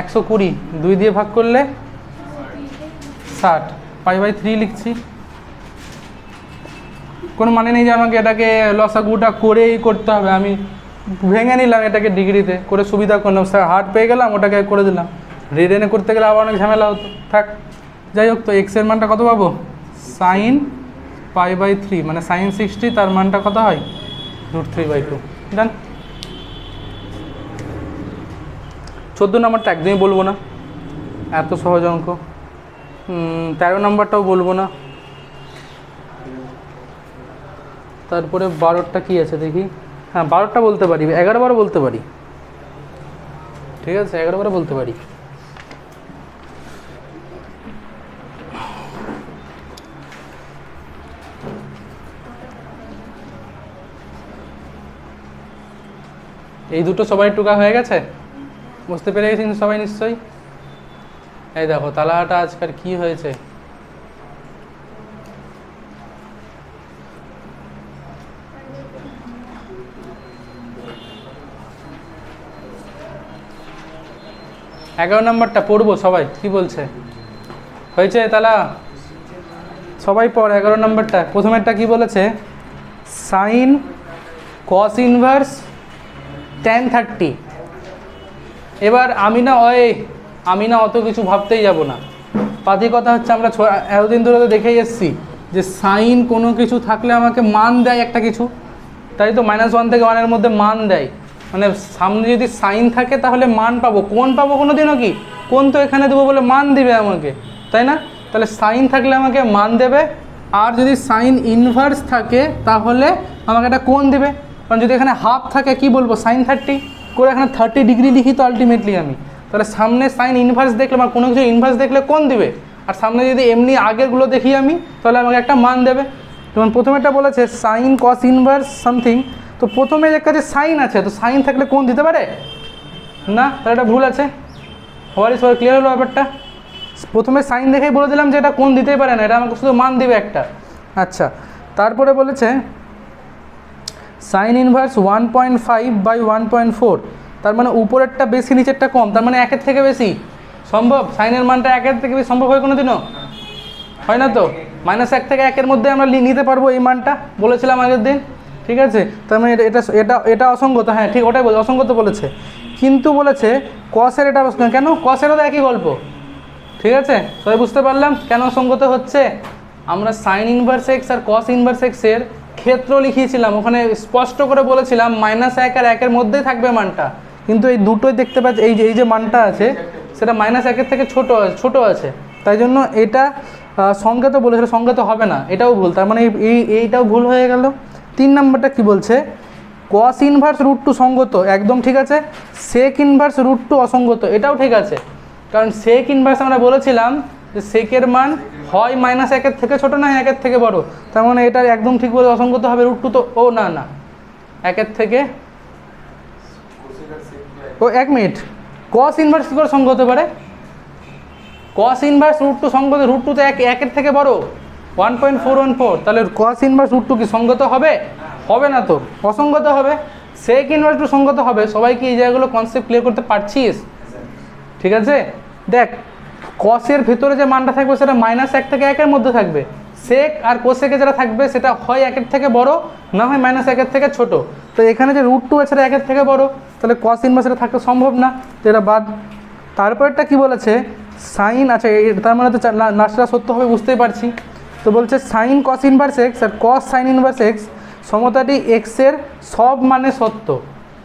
Speaker 1: 120, 2 দিয়ে ভাগ করলে 60, π/3 লিখছি। কোনো মানে নেই যে আমাকে এটাকে লসাগুটা করেই করতে হবে, আমি ভেঙে নিলাম এটাকে ডিগ্রিতে করে, সুবিধা করলাম, হার্ড পেয়ে গেলাম, ওটাকে করে দিলাম। রিটেনে করতে গেলে আবার অনেক ঝামেলা হতো, থাক। যাই হোক, তো এক্সের মানটা কত পাবো? sin π/3 মানে sin 60, তার মানটা কত হয়? √3/2। ডান। 14 নম্বরটা একদমই বলবো না, এত সহজ অঙ্ক। 13 নম্বরটাও বলবো না। তারপরে 12টা কী আছে দেখি, হ্যাঁ 12টা বলতে পারি, 11-12 বলতে পারি, ঠিক আছে 11-12 বলতে পারি। এই দুটো সবাই টুকা হয়ে গেছে, বুঝতে পেরে গেছেন সবাই নিশ্চয়ই। এই দেখো তালাহাটা আজকাল কি হয়েছে, এগারো নম্বরটা পড়বো সবাই, কি বলছে? হয়েছে তালা? সবাই পড় 11 নম্বরটা। প্রথমেরটা কি বলেছে? Sign cos inverse tan 30। এবার আমি না অত কিছু ভাবতেই যাব না, পাতি কথা হচ্ছে আমরা এতদিন ধরে তো দেখেই এসেছি যে সাইন কোনো কিছু থাকলে আমাকে মান দেয় একটা কিছু, তাই তো -1 থেকে 1-এর মধ্যে মান দেয়, মানে সামনে যদি সাইন থাকে তাহলে মান পাবো, কোন পাবো কোনোদিনও কি, কোন তো এখানে দেবো বলে মান দিবে আমাকে, তাই না? তাহলে সাইন থাকলে আমাকে মান দেবে, আর যদি সাইন ইনভার্স থাকে তাহলে আমাকে একটা কোণ দেবে, কারণ যদি এখানে হাফ থাকে কি বলবো, sin 30 করে এখানে 30 ডিগ্রি লিখি তো আলটিমেটলি আমি, তাহলে সামনে সাইন ইনভার্স দেখলে বা কোনো কিছু ইনভার্স দেখলে কোণ দিবে, আর সামনে যদি এমনি আগেরগুলো দেখি আমি তাহলে আমাকে একটা মান দেবে। যেমন প্রথমেটা বলেছে সাইন কস ইনভার্স সামথিং, তো প্রথমে এর কাছে সাইন আছে, তো সাইন থাকলে কোণ দিতে পারে না, তাহলে এটা ভুল আছে। সবারই ক্লিয়ার হলো ব্যাপারটা? প্রথমে সাইন দেখেই বলে দিলাম যে এটা কোণ দিতেই পারে না, এটা আমাকে শুধু মান দিবে একটা। আচ্ছা, তারপরে বলেছে সাইন ইনভার্স 1.5/1.4, তার মানে উপরেরটা বেশি নিচেরটা কম, তার মানে 1-এর থেকে বেশি সম্ভব? সাইনের মানটা 1-এর থেকে বেশি সম্ভব হয় কোনো দিনও? হয় না তো। -1 থেকে 1-এর মধ্যে আমরা নিতে পারবো এই মানটা, বলেছিলাম আগের দিন, ঠিক আছে? তার মানে এটা অসঙ্গত, হ্যাঁ ঠিক ওটাই বলে, অসঙ্গত বলেছে। কিন্তু বলেছে কসের এটা কেন, কসেরও তো একই গল্প, ঠিক আছে? সবাই বুঝতে পারলাম কেন অসঙ্গত হচ্ছে? আমরা সাইন ইনভার্স এক্স আর কস ইনভার্স এক্সের ক্ষেত্র লিখিয়েছিলাম, ওখানে স্পষ্ট করে বলেছিলাম -1 আর 1-এর মধ্যেই থাকবে মানটা, কিন্তু এই দুটোই দেখতে পাচ্ছি এই যে মানটা আছে সেটা -1-এর থেকে ছোট আছে, তাই জন্য এটা সংজ্ঞাত বলেছিল, সংজ্ঞাত হবে না, এটাও ভুল, তার মানে এইটাও ভুল হয়ে গেল। 3 নম্বরটা কি বলছে? কস ইনভার্স √2 সঙ্গত, একদম ঠিক আছে। সেক ইনভার্স √2 অসঙ্গত, এটাও ঠিক আছে, কারণ সেক ইনভার্স আমরা বলেছিলাম যে সেকের মান হয় -1-এর থেকে ছোটো না 1-এর থেকে বড়, তার মানে এটা একদম ঠিক বলে অসঙ্গত হবে। √2 তো না 1-এর থেকে, 1 মিনিট, কস ইনভার্স কী করে সঙ্গত হতে পারে? কস ইনভার্স √2 সঙ্গত, √2 তো 1-এর থেকে বড় 1.414, তাহলে কস ইনভার্স √2 কি সঙ্গত হবে? হবে না তো, অসঙ্গত হবে। সেক ইনভার্স √2 সঙ্গত হবে। সবাই কি এই জায়গাগুলো কনসেপ্ট ক্লিয়ার করতে পারছিস? ঠিক আছে, দেখ কসের ভেতরে যে মানটা থাকবে সেটা -1 থেকে 1-এর মধ্যে থাকবে, সেক আর কোসেকে যেটা থাকবে সেটা হয় 1-এর থেকে বড় না হয় -1-এর থেকে ছোট, তো এখানে যে √2 আছে 1-এর থেকে বড়, তাহলে কস ইনভার্স এটা থাকতে সম্ভব না, তো এটা বাদ। তারপরটা কি বলেছে? সাইন, আচ্ছা তার মানে তো লাস্টটা সত্য হবে বুঝতেই পারছি, তো বলছে সাইন কস ইনভার্স এক্স আর কস সাইন ইনভার্স এক্স সমতাটি এক্সের সব মানে সত্য,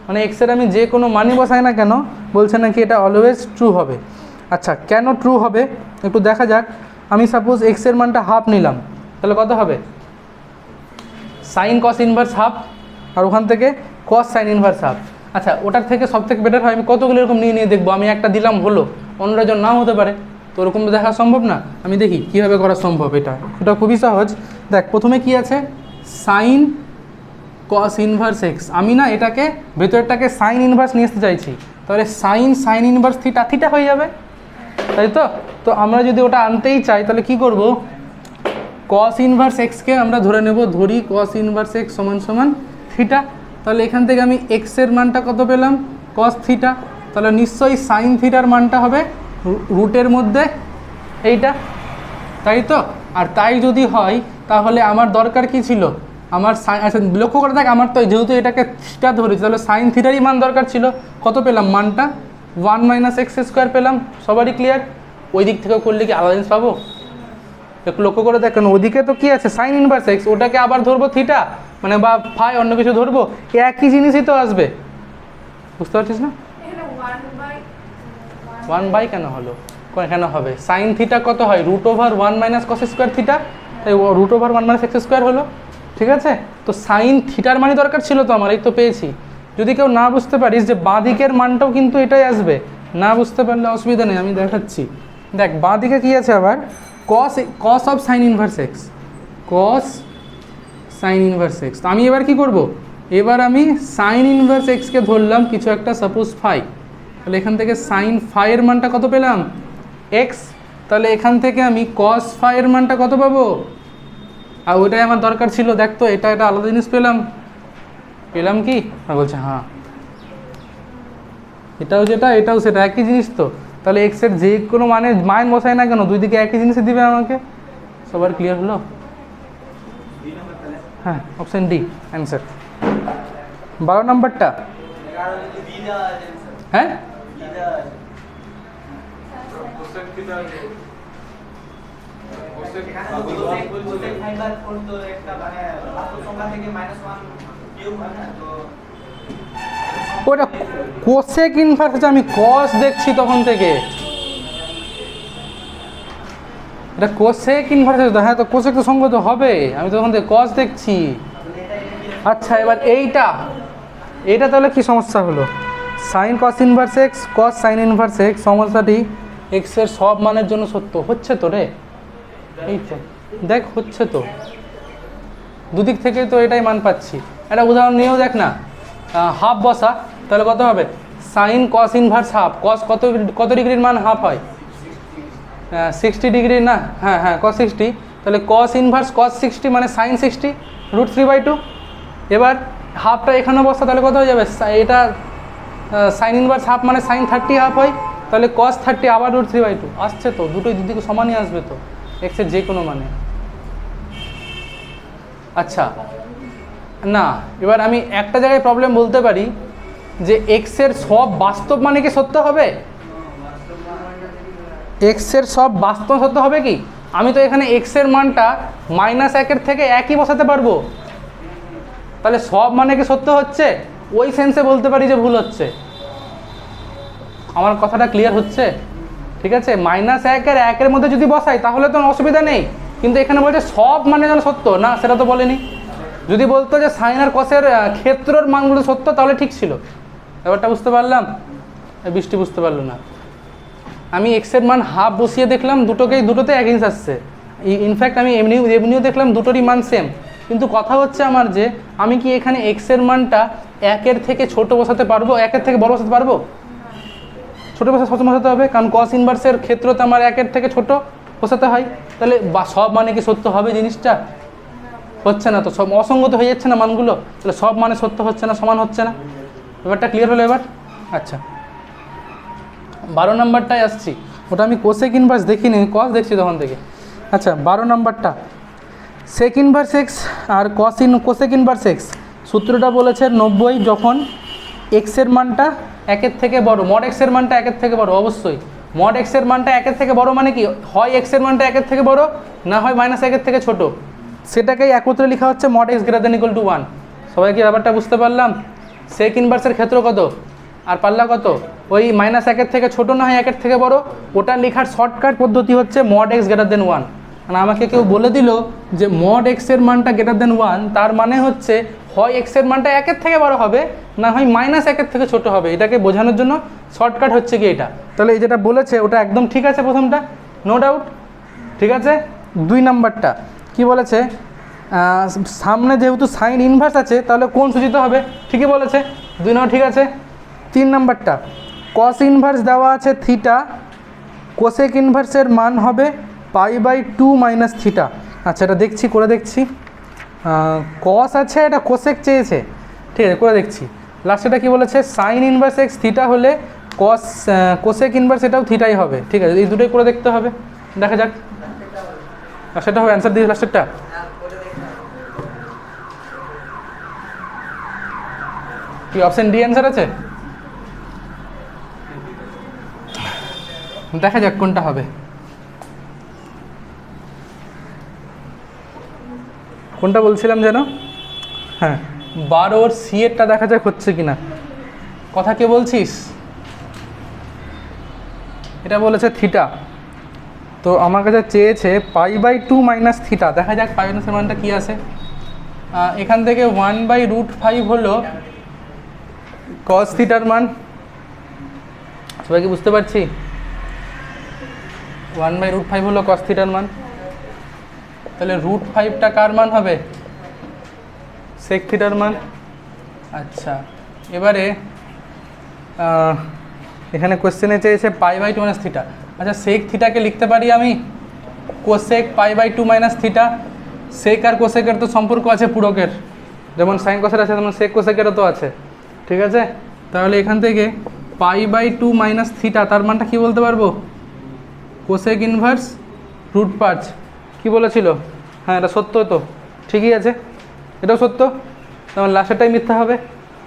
Speaker 1: মানে এক্সের আমি যে কোনো মানই বসাই না কেন বলছে নাকি এটা অলওয়েজ ট্রু হবে। আচ্ছা, কেন ট্রু হবে একটু দেখা যাক। আমি সাপোজ এক্সের মানটা হাফ নিলাম, তাহলে কত হবে? সাইন কস ইনভার্স হাফ, আর ওখান থেকে কস সাইন ইনভার্স হাফ। আচ্ছা, ওটার থেকে সব থেকে বেটার হয় আমি কতগুলো এরকম নিয়ে দেখবো, আমি একটা দিলাম হলো, অন্যরা জন নাও হতে পারে, তো ওরকম তো দেখা সম্ভব না। আমি দেখি কীভাবে করা সম্ভব, এটা খুবই সহজ। দেখ প্রথমে কি আছে, সাইন কস ইনভার্স এক্স, আমি না এটাকে ভেতরটাকে সাইন ইনভার্স নিয়ে আসতে চাইছি, তাহলে সাইন ইনভার্স থিটা হয়ে যাবে, তাই তো? তো আমরা যদি ওটা আনতেই চাই তাহলে কি করব, কস ইনভার্স এক্সকে আমরা ধরি কস ইনভার্স এক্স সমান থিটা, তাহলে এখান থেকে আমি এক্সের মানটা কত পেলাম? কস থিটা, তাহলে নিশ্চয়ই সাইন থিটার মানটা হবে রুটের মধ্যে এইটা, তাই তো? আর তাই যদি হয় তাহলে আমার দরকার কি ছিল, আমার আচ্ছা লক্ষ্য করে দেখ, আমার তো যেহেতু এটাকে থিটা ধরেছি তাহলে সাইন থিটারই মান দরকার ছিল। কত পেলাম মানটা? 1 - x² পেলাম। সবারই ক্লিয়ার? ওই দিক থেকেও করলে কি আলাদা জিনিস পাবো? একটু লক্ষ্য করে দেখেন, ওদিকে তো কি আছে সাইন ইনভার্স এক্স, ওটাকে আবার ধরবো থিটা মানে বা ফাই অন্য কিছু ধরবো, একই জিনিসই তো আসবে। বুঝতে পারছিস না? 1/, কেন হলো, কেন হবে? সাইন থিটা কত হয়? √1 - cos² থিটা, তাই √1 - x² হলো। ঠিক আছে, তো সাইন থিটার মানই দরকার ছিল তো আমার, এই তো পেয়েছি। যদি কেউ না বুঝতে পারিস যে বাঁ দিকের মানটাও কিন্তু এটাই আসবে, না বুঝতে পারলে অসুবিধা নেই, আমি দেখাচ্ছি। দেখ বাঁ দিকে কী আছে আবার, cos of sign inverse x, cos sign inverse x. তো আমি এবার কি করব, এবার আমি সাইন ইনভার্স এক্সকে ধরলাম কিছু একটা, সাপোজ ফাই। তাহলে এখান থেকে সাইন ফাইয়ের মানটা কত পেলাম? এক্স। তাহলে এখান থেকে আমি cos ফাইয়ের মানটা কত পাবো? আর ওইটাই আমার দরকার ছিল। দেখ তো এটা আলাদা জিনিস পেলাম কি? বলছে হ্যাঁ, এটাও যেটা এটাও সেটা, একই জিনিস তো। তাহলে এক্সের যে কোনো মান বসায় না কেন, দুই দিকে একই জিনিসই দিবে আমাকে। সবার ক্লিয়ার হলো? হ্যাঁ, অপশন ডি অ্যান্সার। 12 নম্বরটা, হ্যাঁ ওটা কোসেক ইনভার্স আছে, আমি কস দেখছি তখন থেকে। এটা কোসেক ইনভার্স আছে তো, হ্যাঁ তো কোসেক তো সঙ্গত হবে, আমি তখন থেকে কস দেখছি। আচ্ছা এবার এইটা তাহলে কি সমস্যা হলো? সাইন কস ইনভার্স এক্স, কস সাইন ইনভার্স এক্স, সমস্যাটি এক্সের সব মানের জন্য সত্য হচ্ছে তো রে। এই তো দেখ হচ্ছে তো, দুদিক থেকে তো এটাই মান পাচ্ছি। একটা উদাহরণ নিয়েও দেখ না, হাফ বসা, তাহলে কত হবে? সাইন কস ইনভার্স হাফ, কস কত ডিগ্রির মান হাফ হয়? 60 ডিগ্রি না? হ্যাঁ cos 60, তাহলে কস ইনভার্স cos 60 মানে সাইন 60 √3/2। এবার হাফটা এখানে বসা, তাহলে কত হয়ে যাবে? এটা সাইন ইনভার্স হাফ মানে সাইন 30 হাফ হয়, তাহলে cos 30 আবার √3/2 আসছে তো, দুটোই দুদিকে সমানই আসবে তো এক্সের যে কোনো মানে। আচ্ছা না, এবার আমি একটা জায়গায় প্রবলেম বলতে পারি যে এক্সের সব বাস্তব মানে কি সত্য হবে? এক্সের সব বাস্তব সত্য হবে কি? আমি তো এখানে এক্সের মানটা -1 থেকে একই বসাতে পারবো, তাহলে সব মানে কি সত্য হচ্ছে? ওই সেন্সে বলতে পারি যে ভুল হচ্ছে। আমার কথাটা ক্লিয়ার হচ্ছে? ঠিক আছে, -1 আর 1-এর মধ্যে যদি বসাই তাহলে তো অসুবিধা নেই, কিন্তু এখানে বলছে সব মানে যেন সত্য না, সেটা তো বলেনি। যদি বলতো যে সাইন আর কসের ক্ষেত্রের মানগুলো সত্য তাহলে ঠিক ছিল। ব্যাপারটা বুঝতে পারলাম? বৃষ্টি বুঝতে পারলো না। আমি এক্সের মান হাফ বসিয়ে দেখলাম, দুটোতে এক জিনিস আসছে। ইনফ্যাক্ট আমি এমনিও দেখলাম দুটোরই মান সেম, কিন্তু কথা হচ্ছে আমার যে আমি কি এখানে এক্সের মানটা 1-এর থেকে ছোট বসাতে পারবো, 1-এর থেকে বড় বসাতে পারবো? ছোটো বসাতে হবে, কারণ কস ইনভার্সের ক্ষেত্রতে আমার 1-এর থেকে ছোট বসাতে হয়। তাহলে সব মানে কি সত্য হবে? জিনিসটা হচ্ছে না তো, সব অসঙ্গত হয়ে যাচ্ছে না মানগুলো, তাহলে সব মানে সত্য হচ্ছে না, সমান হচ্ছে না। ব্যাপারটা ক্লিয়ার হলো এবার? আচ্ছা 12 নম্বরটায় আসছি, ওটা আমি কোসেক ইনভার্স দেখিনি, কস দেখছি তখন থেকে। আচ্ছা 12 নম্বরটা, সেক ইনভার্স এক্স আর কোসেক ইনভার্স এক্স সূত্রটা বলেছে 90 যখন এক্সের মানটা 1-এর থেকে বড়, মড এক্সের মানটা 1-এর থেকে বড়। অবশ্যই মড এক্সের মানটা 1-এর থেকে বড় মানে কি, হয় এক্সের মানটা 1-এর থেকে বড়, না হয় -1-এর থেকে ছোট, সেটাকেই একত্রে লেখা হচ্ছে mod x greater than equal to 1। সবাই কি ব্যাপারটা বুঝতে পারলাম? সেক ইনভার্সের ক্ষেত্র কত আর পাল্লা কত? ওই -1-এর থেকে ছোট না হয় 1-এর থেকে বড়, ওটা লেখার শর্টকাট পদ্ধতি হচ্ছে মড এক্স গ্রেটার দ্যান 1। মানে আমাকে কেউ বলে দিল যে মড এক্সের মানটা গ্রেটার দ্যান 1, তার মানে হচ্ছে হয় এক্সের মানটা 1-এর থেকে বড় হবে, না হয় -1-এর থেকে ছোট হবে। এটাকে বোঝানোর জন্য শর্টকাট হচ্ছে কি এটা। তাহলে এই যেটা বলেছে ওটা একদম ঠিক আছে, প্রথমটা নো ডাউট ঠিক আছে। 2 নম্বরটা কি বলেছে, সামনে যেহেতু সাইন ইনভার্স আছে তাহলে কোন সূচিত হবে, ঠিকই বলেছে, 2 নম্বর ঠিক আছে। 3 নম্বরটা কস ইনভার্স দেওয়া আছে থিটা, কোসেক ইনভার্সের মান হবে π/2 - থিটা। আচ্ছা এটা দেখছি, করে দেখছি, কস আছে, এটা কোসেক চেয়েছে, ঠিক আছে করে দেখছি। লাস্টেটা কি বলেছে, সাইন ইনভার্স এক্স থিটা হলে কস কোসেক ইনভার্স এটাও থিটাই হবে, ঠিক আছে, এই দুটোই করে দেখতে হবে, দেখা যাক। আর সেটা হবে অ্যান্সার দিয়ে লাস্টেরটা। কি অপশন ডি অ্যান্সার আছে? দেখা যাক কোনটা হবে। কোনটা বলছিলাম যেন? হ্যাঁ, 12 ওর সি এরটা দেখা যাক হচ্ছে কিনা। কথা কে বলছিস? এটা বলেছে থিটা, তো আমার কাছে চেয়েছে π/2 মাইনাস থিটা। দেখা যাক পাই মাইনাসের মানটা কী আছে। এখান থেকে 1/√5 হলো কস থিটার মান। সবাই কি বুঝতে পারছি? 1/√5 হলো কস থিটার মান। তাহলে √5টা কার মান হবে? সেক থিটার মান। আচ্ছা, এবারে এখানে কোশ্চেনে চেয়েছে π/2 মাইনাস থিটা। আচ্ছা, সেক থিটাকে লিখতে পারি আমি কোসেক π/2 মাইনাস থিটা। সেক আর কোসেকের তো সম্পর্ক আছে পূরকের, যেমন সাইন কোসের আছে তেমন সেক কোসেকেরও তো আছে, ঠিক আছে। তাহলে এখান থেকে π/2 মাইনাস থিটা তার মানটা কী বলতে পারবো? Cosec inverse √5। কী বলেছিল? হ্যাঁ, এটা সত্য তো, ঠিকই আছে, এটাও সত্য, তেমন লাস্টেরটাই মিথ্যা হবে।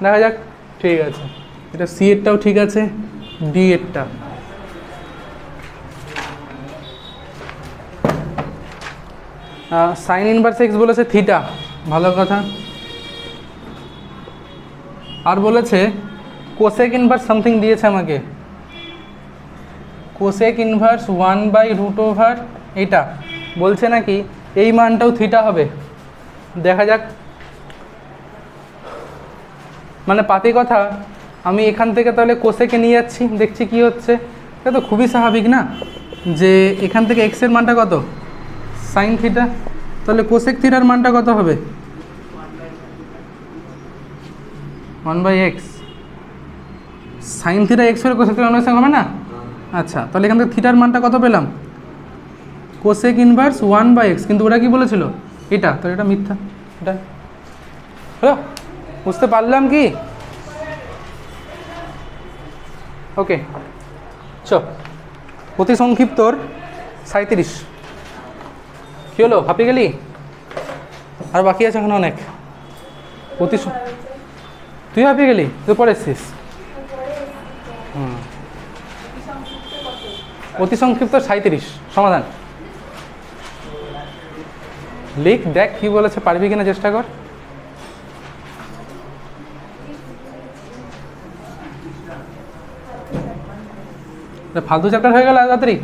Speaker 1: দেখা যাক। ঠিক আছে, এটা সি এরটাও ঠিক আছে, ডি এরটা। সাইন ইনভার্স এক্স বলেছে থিটা, ভালো কথা। আর বলেছে কোসেক ইনভার্স সামথিং দিয়েছে আমাকে, কোসেক ইনভার্স 1/√, এইটা বলছে নাকি এই মানটাও থিটা হবে। দেখা যাক। মানে পাতি কথা, আমি এখান থেকে তাহলে কোসেকে নিয়ে যাচ্ছি, দেখছি কি হচ্ছে। এটা তো খুবই স্বাভাবিক না, যে এখান থেকে এক্সের মানটা কত? সাইন থিটা, তাহলে কোসেক থিটার মানটা কত হবে? 1/x। সাইন থিটা এক্স হলে কোসেক থিটা 1/x হবে না? আচ্ছা, তাহলে এখান থেকে থিটার মানটা কত পেলাম? কোসেক ইনভার্স 1/x, কিন্তু ওরা কি বলেছিল? এটা, তো এটা মিথ্যা। এটা হ্যালো, বুঝতে পারলাম কি? ওকে, অতি সংক্ষিপ্তর 37। কী হলো, হাঁপিয়ে গেলি? আর বাকি আছে এখন অনেক। তুই হাঁপিয়ে গেলি? তুই পরে এসছিস? অতি সংক্ষিপ্ত 37 সমাধান লিখ, দেখ কি বলেছে, পারবি কিনা চেষ্টা কর। ফালতু চ্যাপ্টার হয়ে গেল তাড়াতাড়ি।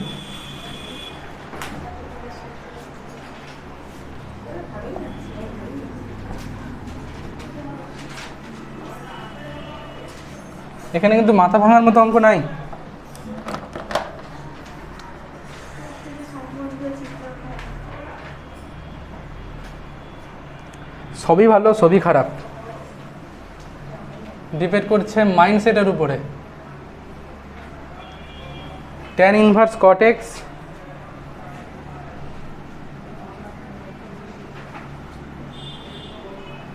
Speaker 1: এখানে কিন্তু মাথা ভাঙার মতো অঙ্ক নাই। সবই ভালো, সবই খারাপ, ডিপেন্ড করছে মাইন্ডসেটের উপরে। tan inverse cot x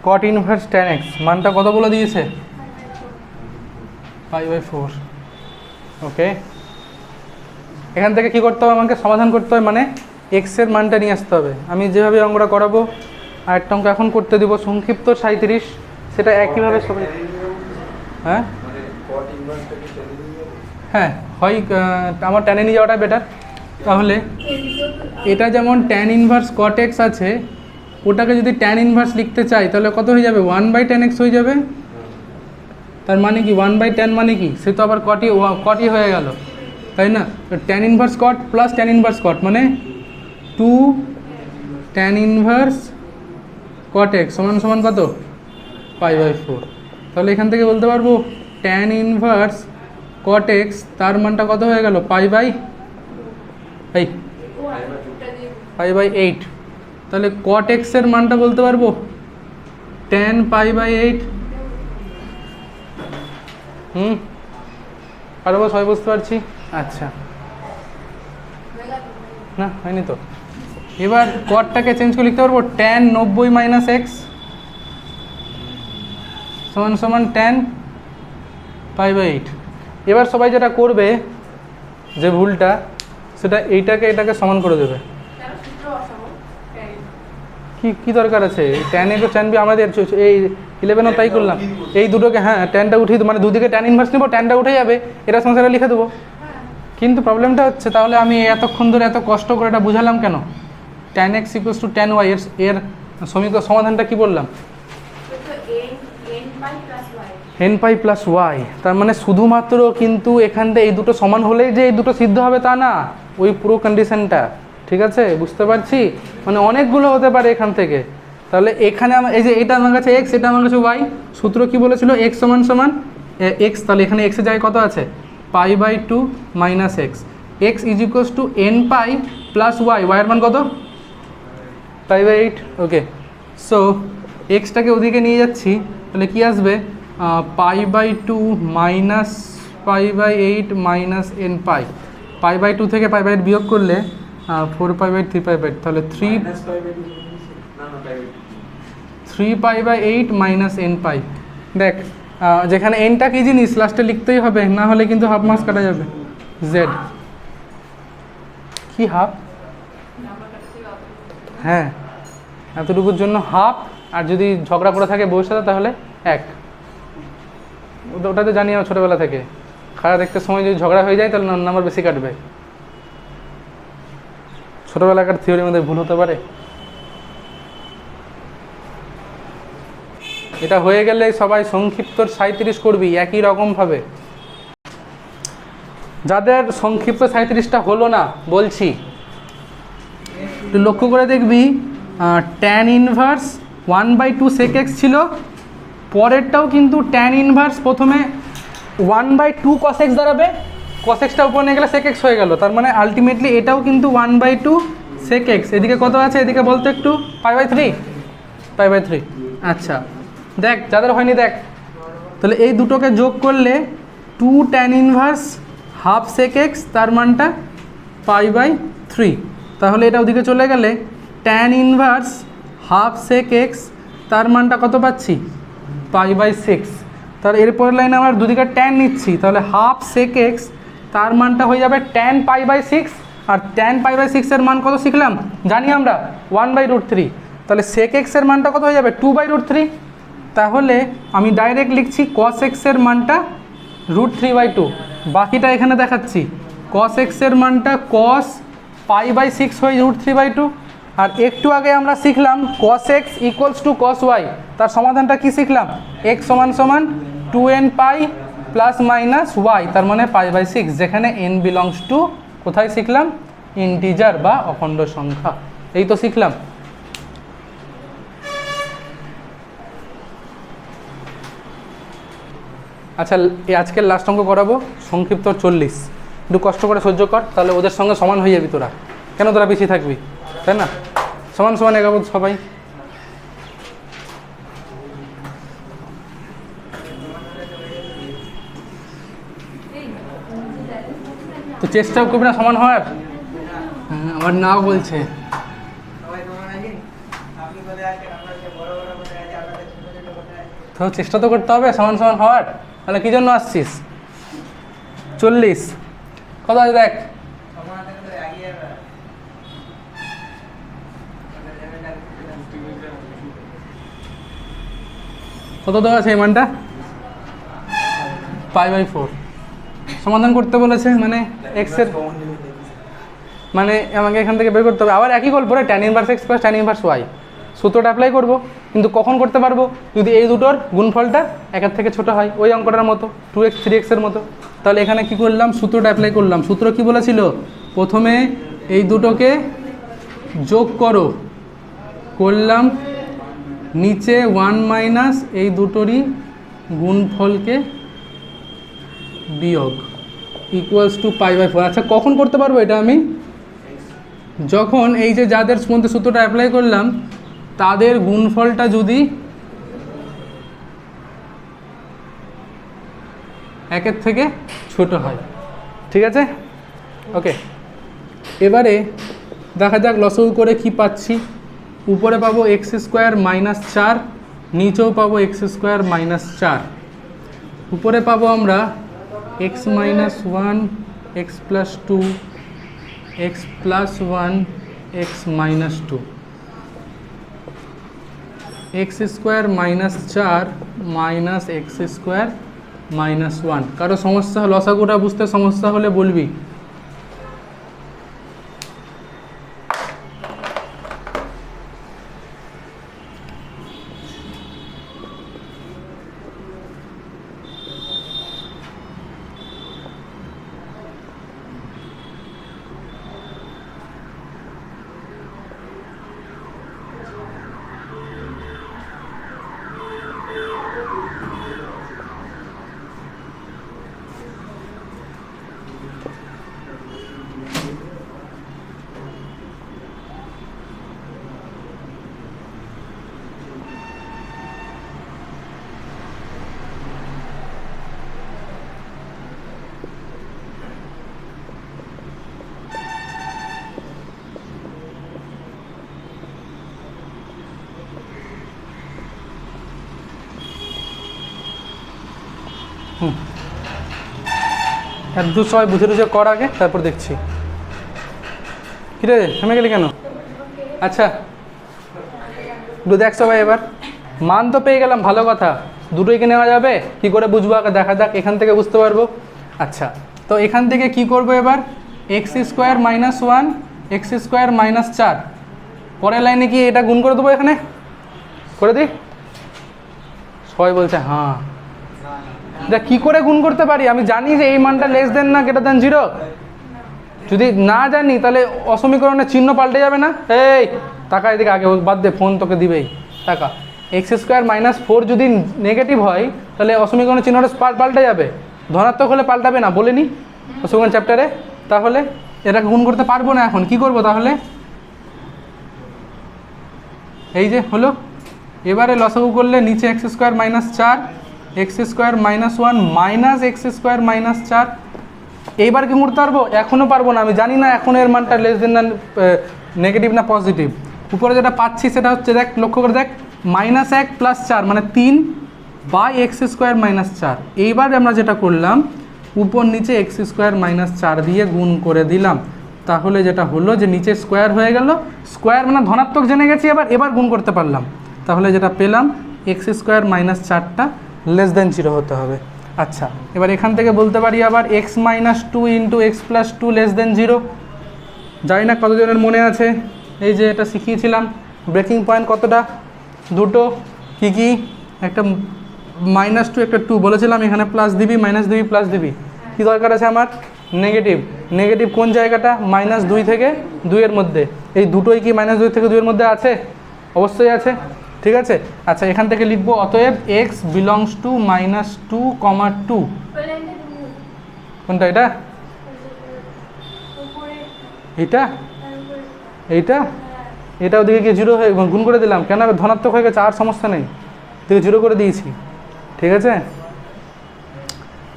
Speaker 1: cot inverse tan x মানটা কত বলে দিয়েছে? π/4। ওকে, এখান থেকে কি করতে হবে? আমাকে সমাধান করতে হবে, মানে x এর মানটা নিয়ে আসতে হবে। আমি যেভাবে অঙ্কটা করাবো আর একটা অঙ্ক এখন করতে দিব সংক্ষিপ্ত 37, সেটা একইভাবে সবাই। হ্যাঁ হ্যাঁ, হয় আমার ট্যানে নিয়ে যাওয়াটা বেটার। তাহলে এটা যেমন tan ইনভার্স cot x আছে, ওটাকে যদি tan ইনভার্স লিখতে চাই তাহলে কত হয়ে যাবে? 1/tan x হয়ে যাবে। তার মানে কি 1/tan মানে কি? সে তো আবার কটই হয়ে গেল, তাই না? tan inverse cot plus tan inverse cot মানে 2 tan ইনভার্স cot x সমান সমান কত? π/4। তাহলে এখান থেকে বলতে পারবো tan ইনভার্স cot x তার মানটা কত হয়ে গেল? π/8। তাহলে cot x এর মানটা বলতে পারবো tan π/8। পারবো, সবাই বুঝতে পারছি? আচ্ছা, না হয়নি তো। এবার কটটাকে চেঞ্জ করে লিখতে পারবো tan 90 - x সমান সমান tan π/8। এবার সবাই যেটা করবে, যে ভুলটা, সেটা এইটাকে এটাকে সমান করে দেবে। কি দরকার আছে? ট্যান এ তো ট্যান বি আমাদের এই 11ও তাই করলাম। এই দুটোকে, হ্যাঁ, ট্যানটা উঠিয়ে দেবো, মানে দুদিকে ট্যান ইনভার্স নেবো, ট্যানটা উঠে যাবে, এটা সংসারে লিখে দেবো। কিন্তু প্রবলেমটা হচ্ছে, তাহলে আমি এতক্ষণ ধরে এত কষ্ট করে এটা বুঝালাম কেন? Tan x equals to tan y, এর সমীকরণ সমাধানটা কি বললাম? N pi plus y. তার মানে শুধুমাত্র কিন্তু এখান থেকে এই দুটো সমান হলেই যে এই দুটো সিদ্ধ হবে তা না, ওই পুরো কন্ডিশনটা, ঠিক আছে? বুঝতে পারছি, মানে অনেকগুলো হতে পারে এখান থেকে। তাহলে এখানে আমার এই যে এটা আমার কাছে এক্স, এটা আমার কাছে ওয়াই, সূত্র কি বলেছিল? এক্স সমান সমান এক্স, তাহলে এখানে এক্সের জায়গায় কত আছে? Pi by 2 minus x. X is equals to n pi plus y, ওয়াইয়ের মান কত? পাই বাই 8। ওকে, সো এক্সটাকে ওদিকে নিয়ে যাচ্ছি, তাহলে কি আসবে? Pi by 2 minus pi by 8 minus n pi. Pi by 2 থেকে পাই বাই 8 বিয়োগ করলে 4 পাই বাই 3 পাই বাই 8, তাহলে 3 পাই বাই 8 মাইনাস এন পাই। দেখ, যেখানে এনটা কি জিনিস লাস্টে লিখতেই হবে, না হলে কিন্তু হাফ মার্কস কাটা যাবে। জেড কি হাফ? হ্যাঁ, এতটুকুর জন্য হাফ, আর যদি ঝগড়া করে থাকে বউয়ের সাথে তাহলে 1। ওটা তো জানি আমার ছোটোবেলা থেকে, খারাপ দেখতে সময় যদি ঝগড়া হয়ে যায় তাহলে নাম্বার বেশি কাটবে। ছোটোবেলাকার থিওরির মধ্যে ভুল হতে পারে। এটা হয়ে গেলে সবাই সংক্ষিপ্ত 37 করবি একই রকমভাবে। যাদের সংক্ষিপ্ত 37টা হলো না বলছি, তুই লক্ষ্য করে দেখবি, ট্যান ইনভার্স 1/2 সেক এক্স ছিল, পরেরটাও কিন্তু ট্যান ইনভার্স প্রথমে 1/2 কস এক্স দাঁড়াবে, কস এক্সটা উপর নিয়ে গেলে সেক এক্স হয়ে গেল, তার মানে আলটিমেটলি এটাও কিন্তু 1/2 সেক এক্স। এদিকে কত আছে? এদিকে বলতো একটু, পাই বাই 3, পাই বাই 3। আচ্ছা দেখ, যাদের হয়নি দেখ, তাহলে এই দুটোকে যোগ করলে 2 tan inverse half sec x, তার মানটা পাই বাই 3। তাহলে এটা ওদিকে চলে গেলে tan inverse half sec x, তার মানটা কত পাচ্ছি? Pi by 6। তাহলে এরপরের লাইনে আমরা দুদিকে ট্যান নিচ্ছি, তাহলে হাফ সেক এক্স, তার মানটা হয়ে যাবে ট্যান পাই বাই 6। আর ট্যান পাই বাই 6 এর মান কত শিখলাম জানি আমরা? 1/√3। তাহলে সেক এক্সের মানটা কত হয়ে যাবে? 2/√3। তাহলে আমি ডাইরেক্ট লিখছি কস এক্সের মানটা √3/2। বাকিটা এখানে দেখাচ্ছি, কস এক্সের মানটা কস পাই বাই 6 হয়ে √3/2। আর একটু আগে আমরা শিখলাম cos x equals to cos y, তার সমাধানটা কি শিখলাম? এক্স সমান সমান 2n পাই প্লাস মাইনাস ওয়াই, তার মানে পাই বাই 6, যেখানে n বিলংস টু কোথায় শিখলাম? ইন্টিজার বা অখণ্ড সংখ্যা। এই তো শিখলাম। আচ্ছা, এই আজকের লাস্ট অঙ্ক করাবো, সংক্ষিপ্ত 40। একটু কষ্ট করে সহ্য কর, তাহলে ওদের সঙ্গে সমান হয়ে যাবি তোরা। কেন তোরা পিছিয়ে থাকবি, তাই না? সমান সমান এগাবো সবাই। তো চেষ্টাও করবি না সমান হওয়ার? আমার নাও বলছে, তো চেষ্টা তো করতে হবে সমান সমান হওয়ার। তাহলে কী জন্য আসছিস? 40 কত আছে দেখ? কত দেওয়া আছে এই মানটা? Pi by 4। সমাধান করতে বলেছে, মানে এক্সের, মানে আমাকে এখান থেকে বের করতে হবে। আবার একই গল্প রে, tan inverse x plus tan inverse y, সূত্রটা অ্যাপ্লাই করবো। কিন্তু কখন করতে পারবো? যদি এই দুটোর গুণফলটা একের থেকে ছোটো হয়, ওই অঙ্কটার মতো 2x 3xের মতো। তাহলে এখানে কি করলাম? সূত্রটা অ্যাপ্লাই করলাম। সূত্র কি বলেছিল? প্রথমে এই দুটোকে যোগ করো, করলাম, নিচে 1 মাইনাস এই দুটোরই গুণফলকে বিয়োগ, ইকুয়ালস টু পাই বাই 4। আচ্ছা, কখন করতে পারবো এটা আমি? যখন এই যে যাদের মধ্যে সূত্রটা অ্যাপ্লাই করলাম তাদের গুণফলটা যদি একের থেকে ছোট হয়। ঠিক আছে, ওকে। এবারে দেখা যাক লসগু করে কি পাচ্ছি। উপরে পাবো এক্স স্কোয়ার মাইনাস 4, নিচেও পাবো এক্স স্কোয়ার মাইনাস 4। উপরে পাবো আমরা x minus one x plus two x plus one x minus two x square minus চার minus x square minus one. কারো সমস্যা লসাগুটা বুঝতে সমস্যা হলে বলবি। এক দু সবাই বুঝে টুঝে কর আগে, তারপর দেখছি। কিরে থেমে গেলি কেন? আচ্ছা দুটো দেখ সবাই, এবার মান তো পেয়ে গেলাম, ভালো কথা। দুটোই কি নেওয়া যাবে? কি করে বুঝবো আগে দেখা যাক, এখান থেকে বুঝতে পারবো। আচ্ছা তো এখান থেকে কি করব এবার, x square minus one x square minus চার, পরের লাইনে কি এটা গুণ করে দেবো, এখানে করে দিই। সবাই বলছে হ্যাঁ। যা কী করে গুণ করতে পারি? আমি জানি যে এই মানটা লেস দেন না গ্রেটার দেন জিরো। যদি না জানি তাহলে অসমীকরণের চিহ্ন পাল্টে যাবে না। এই টাকা এদিকে আগে বাদ দে, ফোন তোকে দিবেই টাকা। এক্স স্কোয়ার মাইনাস ফোর যদি নেগেটিভ হয় তাহলে অসমীকরণের চিহ্নটা পাল্টে যাবে, ধনাত্মক হলে পাল্টাবে না, বলেনি অসমীকরণ চ্যাপ্টারে। তাহলে এটাকে গুণ করতে পারবো না এখন, কি করব তাহলে? এই যে হলো, এবারে লসাগু করলে নিচে এক্স স্কোয়ার মাইনাস চার x square minus one minus x square minus চার। এইবার কি করতে পারবো? এখনও পারবো না, আমি জানি না এখন এর মানটা লেস দেন না নেগেটিভ না পজিটিভ। উপরে যেটা পাচ্ছি সেটা হচ্ছে, দেখ লক্ষ্য করে দেখ, মাইনাস এক প্লাস চার মানে তিন বাই এক্স স্কোয়ার মাইনাস চার। এইবার আমরা যেটা করলাম, উপর নিচে এক্স স্কোয়ার মাইনাস চার দিয়ে গুণ করে দিলাম। তাহলে যেটা হলো যে নিচে স্কোয়ার হয়ে গেল, স্কোয়ার মানে ধনাত্মক জেনে গেছি, এবার গুণ করতে পারলাম। তাহলে যেটা পেলাম, এক্স স্কোয়ার মাইনাস চারটা লেস দেন জিরো হতে হবে। আচ্ছা এবার এখান থেকে বলতে পারি আবার x minus two into x plus two less than zero. জানি না কতজনের মনে আছে, এই যে এটা শিখিয়েছিলাম। ব্রেকিং পয়েন্ট কতটা? দুটো। কি কি? একটা মাইনাস টু একটা টু বলেছিলাম, এখানে প্লাস দিবি মাইনাস দিবি প্লাস দিবি। কী দরকার আছে আমার? নেগেটিভ। নেগেটিভ কোন জায়গাটা? মাইনাস দুই থেকে দুইয়ের মধ্যে। এই দুটোই কি মাইনাস দুই থেকে দুইয়ের মধ্যে আছে? অবশ্যই আছে, ঠিক আছে। আচ্ছা এখান থেকে লিখবো অতএব x belongs to minus two comma two. কোনটা? এটা এইটা এইটা এটা ওদিকে গিয়ে জিরো হয়ে গুণ করে দিলাম, কেন ধনাত্মক হয়ে গেছে, আর সমস্যা নেই, দিকে জিরো করে দিয়েছি, ঠিক আছে।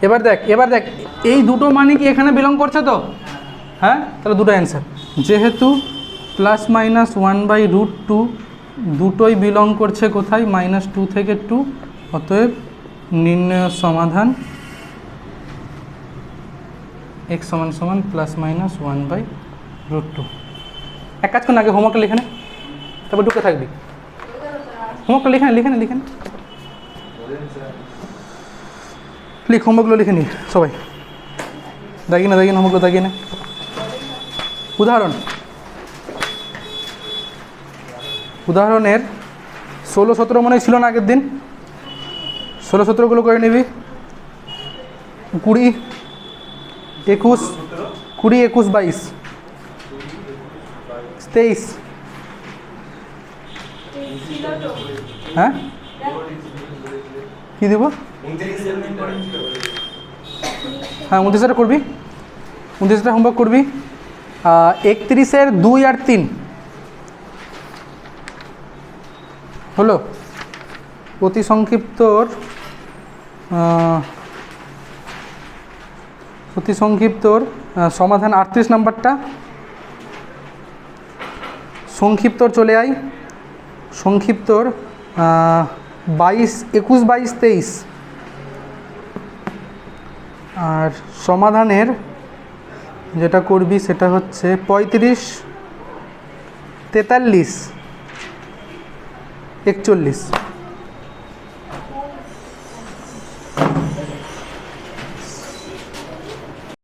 Speaker 1: এবার দেখ এই দুটো মানে কি এখানে বিলং করছে তো? হ্যাঁ, তাহলে দুটো অ্যান্সার। যেহেতু plus minus one by root two দুটোই বিলং করছে কোথায়? মাইনাস টু থেকে টু। অতএব নির্ণয় সমাধান x সমান সমান plus minus one by root two. এক কাজ করুন, আগে হোমওয়ার্কটা লিখে নে, তারপর ঢুকে থাকবি। হোমওয়ার্কটা লিখে নে লিখ, হোমওয়ার্কগুলো লিখে নি সবাই। দাগিয়ে না হোমওয়ার্কগুলো দাগিয়ে নে। উদাহরণের 16-17 মনে ছিল না আগের দিন? 16-17গুলো করে নিবি। 20, 21, 22, 23। হ্যাঁ কী দিব? হ্যাঁ 29টা করবি, 29টা হোমওয়ার্ক করবি। 31-এর 2 আর 3 হলো। অতি সংক্ষিপ্তর সমাধান 38 নাম্বারটা। সংক্ষিপ্তর চলে আয়, সংক্ষিপ্তর 21, 22, 23। আর সমাধানের যেটা করবি সেটা হচ্ছে 35, 43, 41।